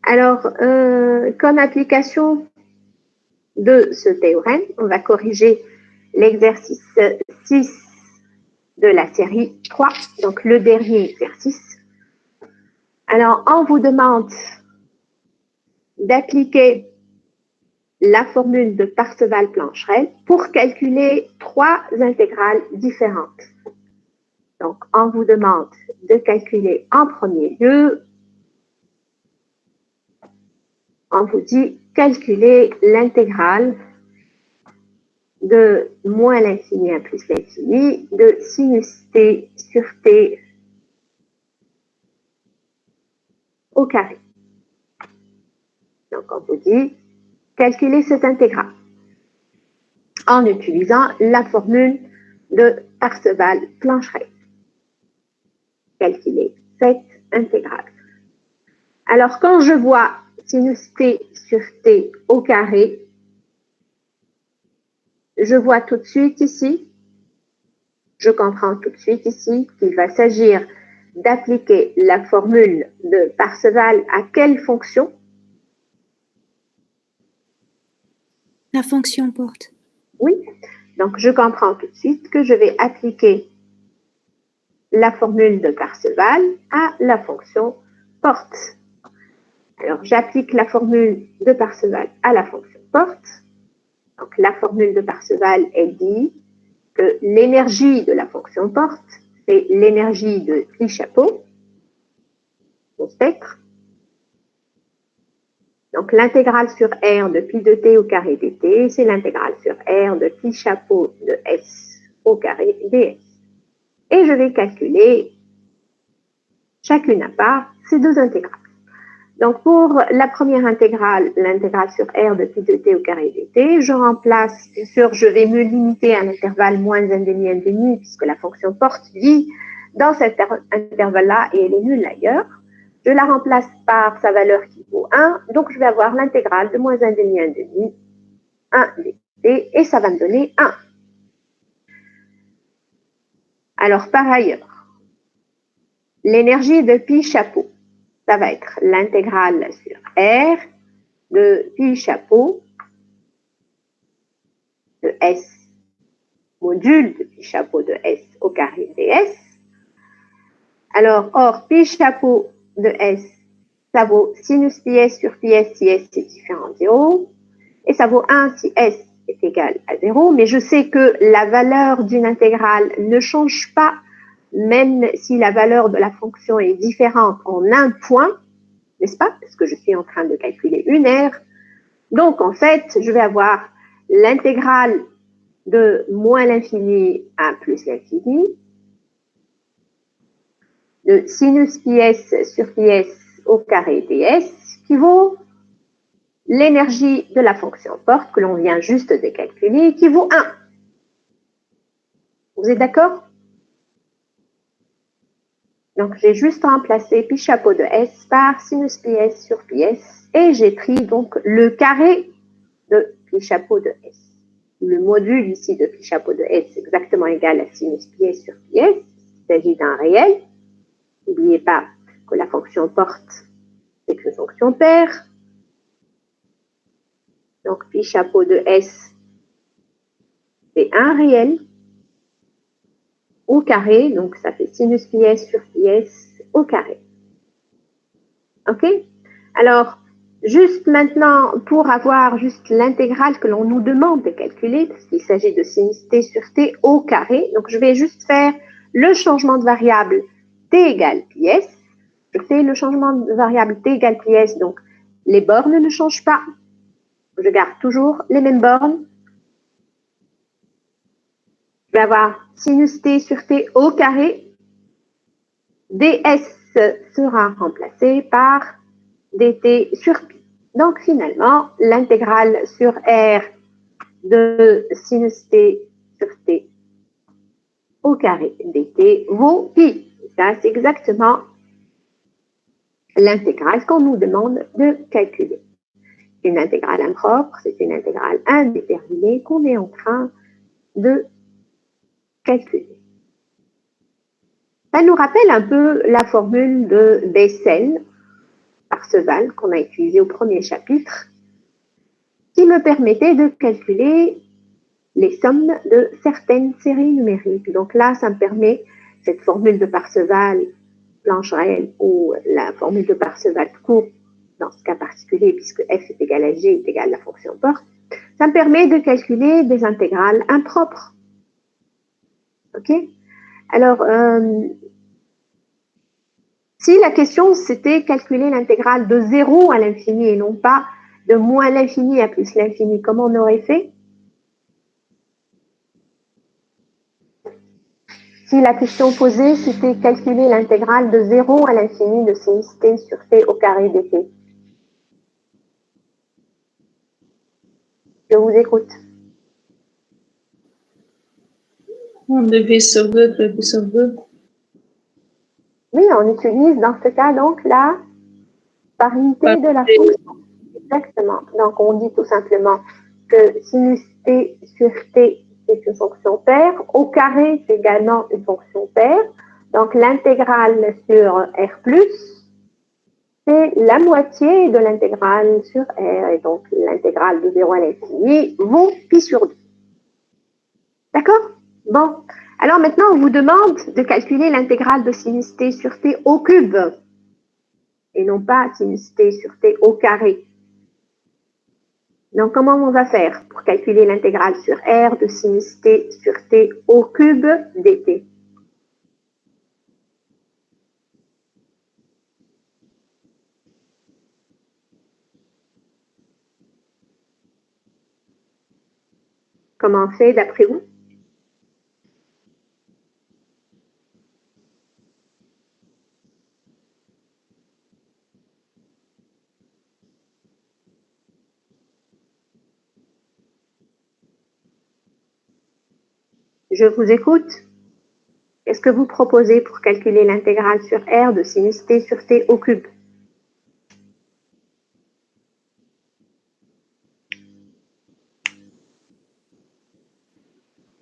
alors, comme application de ce théorème, on va corriger l'exercice 6 de la série 3, donc le dernier exercice. Alors, on vous demande d'appliquer la formule de Parseval-Plancherel pour calculer 3 intégrales différentes. Donc, on vous demande de calculer en premier lieu, on vous dit calculer l'intégrale de moins l'infini à plus l'infini de sinus t sur t au carré. Donc, on vous dit calculer cette intégrale en utilisant la formule de Parseval-Plancherel. Calculer cette intégrale. Alors, quand je vois sinus t sur t au carré, je vois tout de suite ici, je comprends tout de suite ici qu'il va s'agir d'appliquer la formule de Parseval à quelle fonction? La fonction porte. Oui, donc je comprends tout de suite que je vais appliquer la formule de Parseval à la fonction porte. Alors, j'applique la formule de Parseval à la fonction porte. Donc, la formule de Parseval, elle dit que l'énergie de la fonction porte, c'est l'énergie de pi chapeau, mon spectre. Donc, l'intégrale sur R de pi de t au carré dt, c'est l'intégrale sur R de pi chapeau de S au carré ds. Et je vais calculer chacune à part ces deux intégrales. Donc, pour la première intégrale, l'intégrale sur R de pi de t au carré dt, je remplace, bien sûr, je vais me limiter à l'intervalle moins 1,5, puisque la fonction porte vit dans cet intervalle-là et elle est nulle ailleurs. Je la remplace par sa valeur qui vaut 1, donc je vais avoir l'intégrale de moins 1,5, 1 dt, et ça va me donner 1. Alors, par ailleurs, l'énergie de pi chapeau, ça va être l'intégrale sur R de pi chapeau de S module de pi chapeau de S au carré ds. Alors, or, pi chapeau de S, ça vaut sinus pi s sur pi s si S est différent de 0. Et ça vaut 1 si S est égal à 0. Mais je sais que la valeur d'une intégrale ne change pas, même si la valeur de la fonction est différente en un point, n'est-ce pas? Parce que je suis en train de calculer une aire. Donc, en fait, je vais avoir l'intégrale de moins l'infini à plus l'infini de sinus pi s sur pi s au carré ds qui vaut l'énergie de la fonction porte que l'on vient juste de calculer qui vaut 1. Vous êtes d'accord? Donc, j'ai juste remplacé pi chapeau de s par sinus pi s sur pi s et j'ai pris donc le carré de pi chapeau de s. Le module ici de pi chapeau de s est exactement égal à sinus pi s sur pi s. Il s'agit d'un réel. N'oubliez pas que la fonction porte, c'est une fonction paire. Donc, pi chapeau de s, c'est un réel au carré. Donc, ça fait sinus pi s sur pi s au carré. OK? Alors, Juste maintenant, pour avoir juste l'intégrale que l'on nous demande de calculer, parce qu'il s'agit de sinus t sur t au carré, donc je vais juste faire le changement de variable t égale pi s. Je fais le changement de variable t égale pi s, donc les bornes ne changent pas. Je garde toujours les mêmes bornes. Je vais avoir sinus t sur t au carré. ds sera remplacé par dt sur pi. Donc finalement, l'intégrale sur r de sinus t sur t au carré dt vaut pi. Ça, c'est exactement l'intégrale qu'on nous demande de calculer. Une intégrale impropre, c'est une intégrale indéterminée qu'on est en train de calculer. Ça nous rappelle un peu la formule de Bessel, Parseval, qu'on a utilisée au premier chapitre, qui me permettait de calculer les sommes de certaines séries numériques. Donc là, ça me permet, cette formule de Parseval, Plancherel, ou la formule de Parseval court, dans ce cas particulier, puisque f est égal à g est égal à la fonction porte, ça me permet de calculer des intégrales impropres. OK? Alors, si la question c'était calculer l'intégrale de 0 à l'infini et non pas de moins l'infini à plus l'infini, comment on aurait fait? Si la question posée c'était calculer l'intégrale de 0 à l'infini de sinus t sur t au carré dt. Je vous écoute. On devait sauver, prévu sauver. Oui, on utilise dans ce cas donc la parité de la fonction. Exactement. Donc on dit tout simplement que sinus t sur t c'est une fonction paire. Au carré, c'est également une fonction paire. Donc l'intégrale sur R+, c'est la moitié de l'intégrale sur R. Et donc l'intégrale de 0 à l'infini vaut pi sur 2. D'accord? Bon. Alors maintenant, on vous demande de calculer l'intégrale de sinus t sur t au cube. Et non pas sinus t sur t au carré. Donc, comment on va faire pour calculer l'intégrale sur R de sinus t sur t au cube dt? Comment on fait d'après vous? Je vous écoute. Qu'est-ce que vous proposez pour calculer l'intégrale sur R de sinus t sur t au cube?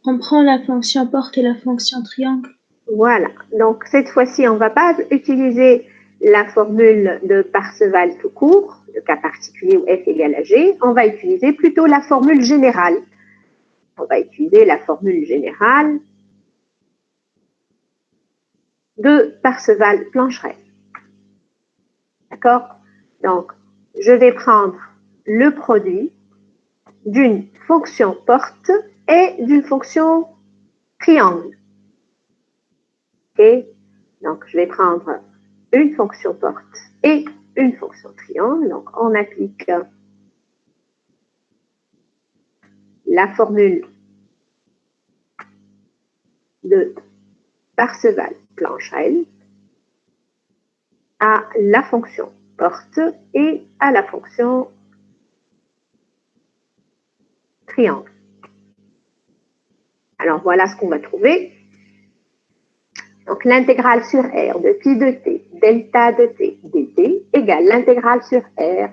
On prend la fonction porte et la fonction triangle. Voilà. Donc, cette fois-ci, on ne va pas utiliser la formule de Parseval tout court, le cas particulier où f égale à g. On va utiliser plutôt la formule générale. On va utiliser la formule générale de Parseval-Plancherel. D'accord? Donc, je vais prendre le produit d'une fonction porte et d'une fonction triangle. OK? Donc, je vais prendre une fonction porte et une fonction triangle. Donc, on applique la formule de Parseval-Plancherel à la fonction porte et à la fonction triangle. Alors, voilà ce qu'on va trouver. Donc, l'intégrale sur R de pi de t, delta de t, dt, égale l'intégrale sur R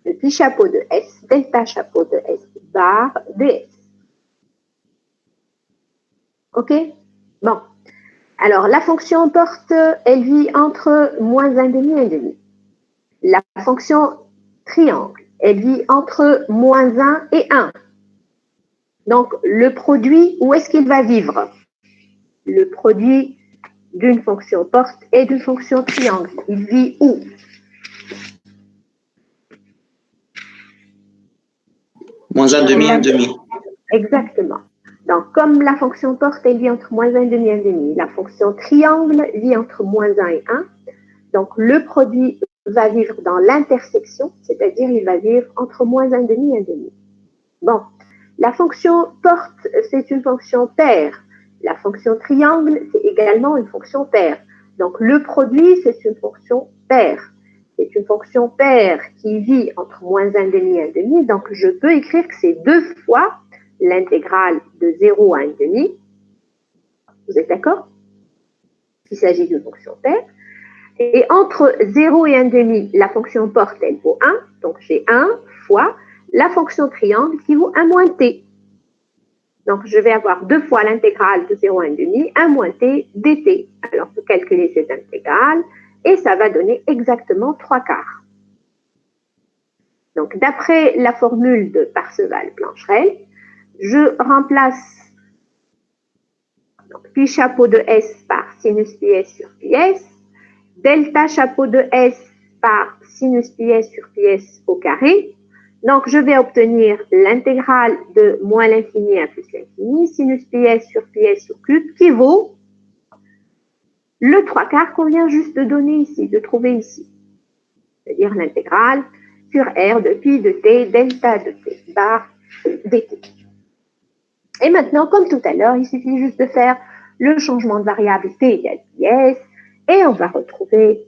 de pi chapeau de S, delta chapeau de S, bar ds. OK? Bon. Alors, la fonction porte, elle vit entre moins 1,5 et 1,5. La fonction triangle, elle vit entre moins 1 et 1. Donc, le produit, où est-ce qu'il va vivre? Le produit d'une fonction porte et d'une fonction triangle. Il vit où? Moins 1,5, 1,5. Exactement. Donc, comme la fonction porte, elle vit entre moins 1,5 et 1,5, la fonction triangle vit entre moins 1 et 1. Donc, le produit va vivre dans l'intersection, c'est-à-dire il va vivre entre moins 1,5 et 1,5. Bon, la fonction porte, c'est une fonction paire. La fonction triangle, c'est également une fonction paire. Donc, le produit, c'est une fonction paire. C'est une fonction paire qui vit entre moins 1,5 et 1,5. Donc, je peux écrire que c'est 2 fois l'intégrale de 0 à 1,5. Vous êtes d'accord? Il s'agit d'une fonction paire. Et entre 0 et 1,5, la fonction porte, elle vaut 1. Donc, j'ai 1 fois la fonction triangle qui vaut 1 moins t. Donc, je vais avoir 2 fois l'intégrale de 0 à 1,5, 1 moins t dt. Alors, vous calculez cette intégrale et ça va donner exactement 3/4. Donc, d'après la formule de Parseval-Plancherel, je remplace donc, pi chapeau de S par sinus pi S sur pi S, delta chapeau de S par sinus pi S sur pi S au carré. Donc, je vais obtenir l'intégrale de moins l'infini à plus l'infini, sinus pi S sur pi S au cube, qui vaut le 3/4 qu'on vient juste de donner ici, de trouver ici. C'est-à-dire l'intégrale sur R de pi de t, delta de t bar dt. Et maintenant, comme tout à l'heure, il suffit juste de faire le changement de variable t égale pi s et on va retrouver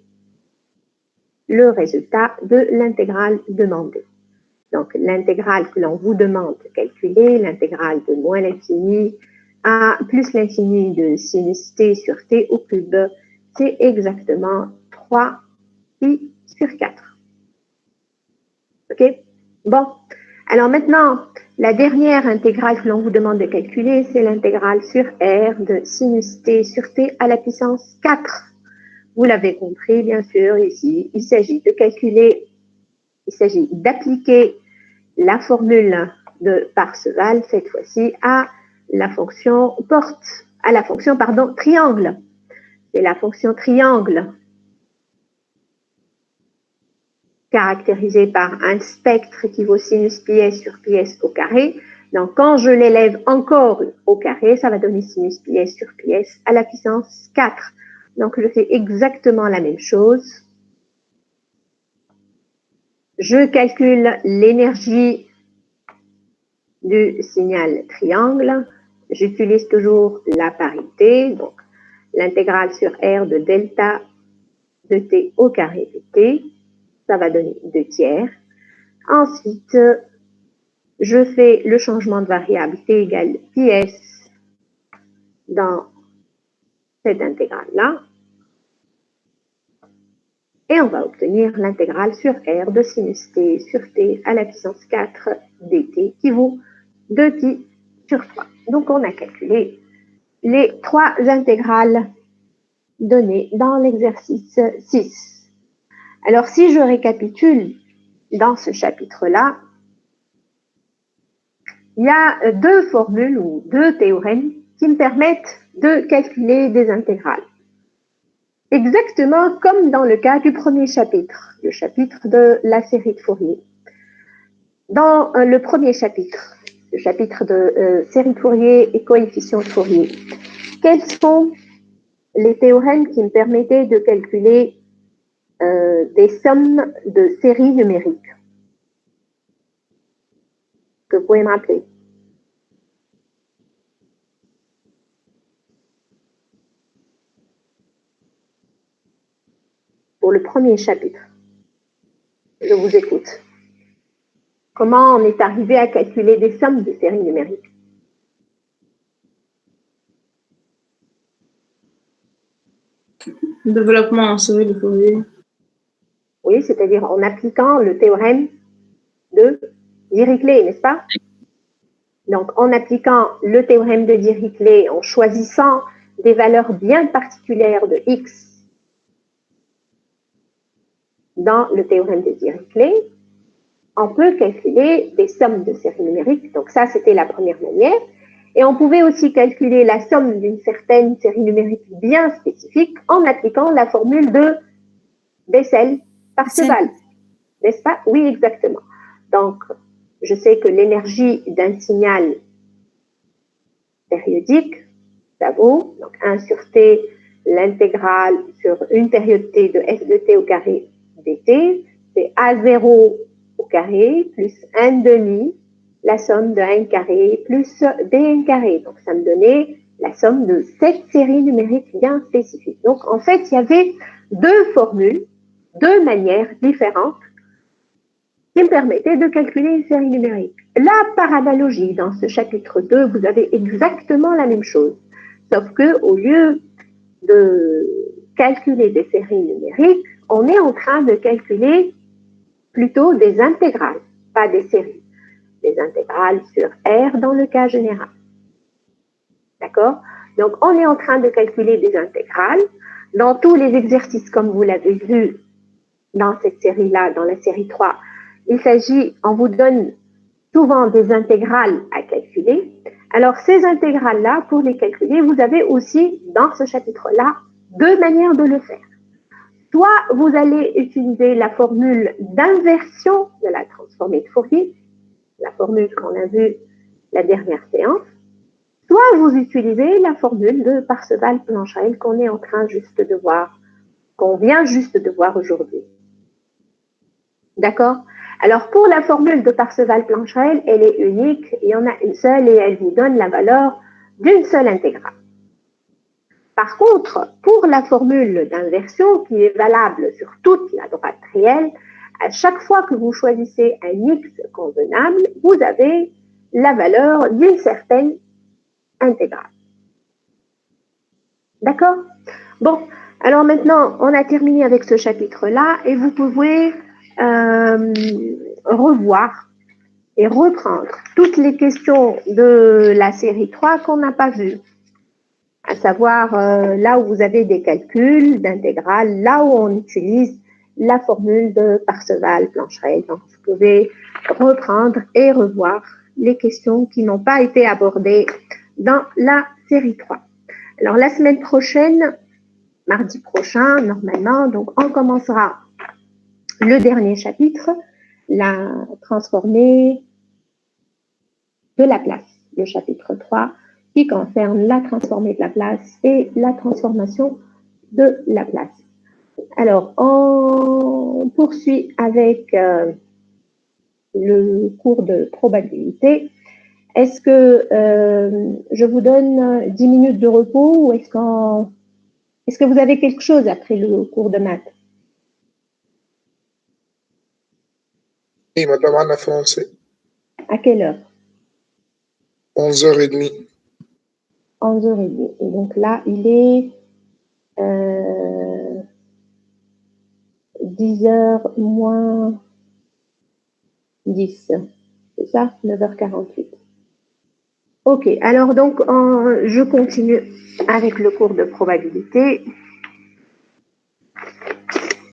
le résultat de l'intégrale demandée. Donc, l'intégrale que l'on vous demande de calculer, l'intégrale de moins l'infini à plus l'infini de sinus t sur t au cube, c'est exactement 3 pi sur 4. OK? Bon. Alors maintenant, la dernière intégrale que l'on vous demande de calculer, c'est l'intégrale sur R de sinus t sur t à la puissance 4. Vous l'avez compris, bien sûr, ici, il s'agit de calculer, il s'agit d'appliquer la formule de Parseval, cette fois-ci, à la fonction triangle. C'est la fonction triangle caractérisée par un spectre qui vaut sinus pi s sur pi s au carré. Donc, quand je l'élève encore au carré, ça va donner sinus pi s sur pi s à la puissance 4. Donc, je fais exactement la même chose. Je calcule l'énergie du signal triangle. J'utilise toujours la parité, donc l'intégrale sur R de delta de t au carré de t. Ça va donner 2/3. Ensuite, je fais le changement de variable t égale pi s dans cette intégrale-là. Et on va obtenir l'intégrale sur R de sinus t sur t à la puissance 4 dt qui vaut 2pi sur 3. Donc, on a calculé les 3 intégrales données dans l'exercice 6. Alors, si je récapitule dans ce chapitre-là, il y a 2 formules ou 2 théorèmes qui me permettent de calculer des intégrales. Exactement comme dans le cas du premier chapitre, le chapitre de la série de Fourier. Dans le premier chapitre, le chapitre de série de Fourier et coefficient de Fourier, quels sont les théorèmes qui me permettaient de calculer des sommes de séries numériques? Que vous pouvez me rappeler? Pour le premier chapitre, je vous écoute. Comment on est arrivé à calculer des sommes de séries numériques? Développement en série de Fourier. Oui, c'est-à-dire en appliquant le théorème de Dirichlet, n'est-ce pas? Donc, en appliquant le théorème de Dirichlet, en choisissant des valeurs bien particulières de x dans le théorème de Dirichlet, on peut calculer des sommes de séries numériques. Donc ça, c'était la première manière. Et on pouvait aussi calculer la somme d'une certaine série numérique bien spécifique en appliquant la formule de Bessel-Parseval. N'est-ce pas? Oui, exactement. Donc, je sais que l'énergie d'un signal périodique, ça vaut donc 1 sur t, l'intégrale sur une période t de f de t au carré dt, c'est a0 au carré plus 1 demi, la somme de 1 carré plus bn carré. Donc ça me donnait la somme de cette série numérique bien spécifique. Donc en fait, il y avait deux formules, deux manières différentes qui me permettaient de calculer une série numérique. Là, par analogie, dans ce chapitre 2, vous avez exactement la même chose, sauf que au lieu de calculer des séries numériques, on est en train de calculer plutôt des intégrales, pas des séries. Des intégrales sur R dans le cas général. D'accord? Donc, on est en train de calculer des intégrales. Dans tous les exercices, comme vous l'avez vu dans cette série-là, dans la série 3, il s'agit, on vous donne souvent des intégrales à calculer. Alors, ces intégrales-là, pour les calculer, vous avez aussi, dans ce chapitre-là, deux manières de le faire. Soit vous allez utiliser la formule d'inversion de la transformée de Fourier, la formule qu'on a vue la dernière séance, soit vous utilisez la formule de Parseval-Plancherel qu'on est en train juste de voir, qu'on vient juste de voir aujourd'hui. D'accord? Alors, pour la formule de Parseval-Plancherel, elle est unique, il y en a une seule et elle vous donne la valeur d'une seule intégrale. Par contre, pour la formule d'inversion qui est valable sur toute la droite réelle, à chaque fois que vous choisissez un x convenable, vous avez la valeur d'une certaine intégrale. D'accord? Bon, alors maintenant, on a terminé avec ce chapitre-là et vous pouvez revoir et reprendre toutes les questions de la série 3 qu'on n'a pas vues. À savoir là où vous avez des calculs d'intégrales, là où on utilise la formule de Parseval-Plancherel. Donc, vous pouvez reprendre et revoir les questions qui n'ont pas été abordées dans la série 3. Alors, la semaine prochaine, mardi prochain, normalement, donc on commencera le dernier chapitre, la transformée de Laplace, le chapitre 3, qui concerne la transformée de Laplace et la transformation de Laplace. Alors, on poursuit avec le cours de probabilité. Est-ce que je vous donne 10 minutes de repos ou est-ce que vous avez quelque chose après le cours de maths? Oui, madame Anna Français. À quelle heure? 11h30. 11h30. Et donc là, il est 10h moins 10. C'est ça? 9h48. Ok, alors donc je continue avec le cours de probabilité.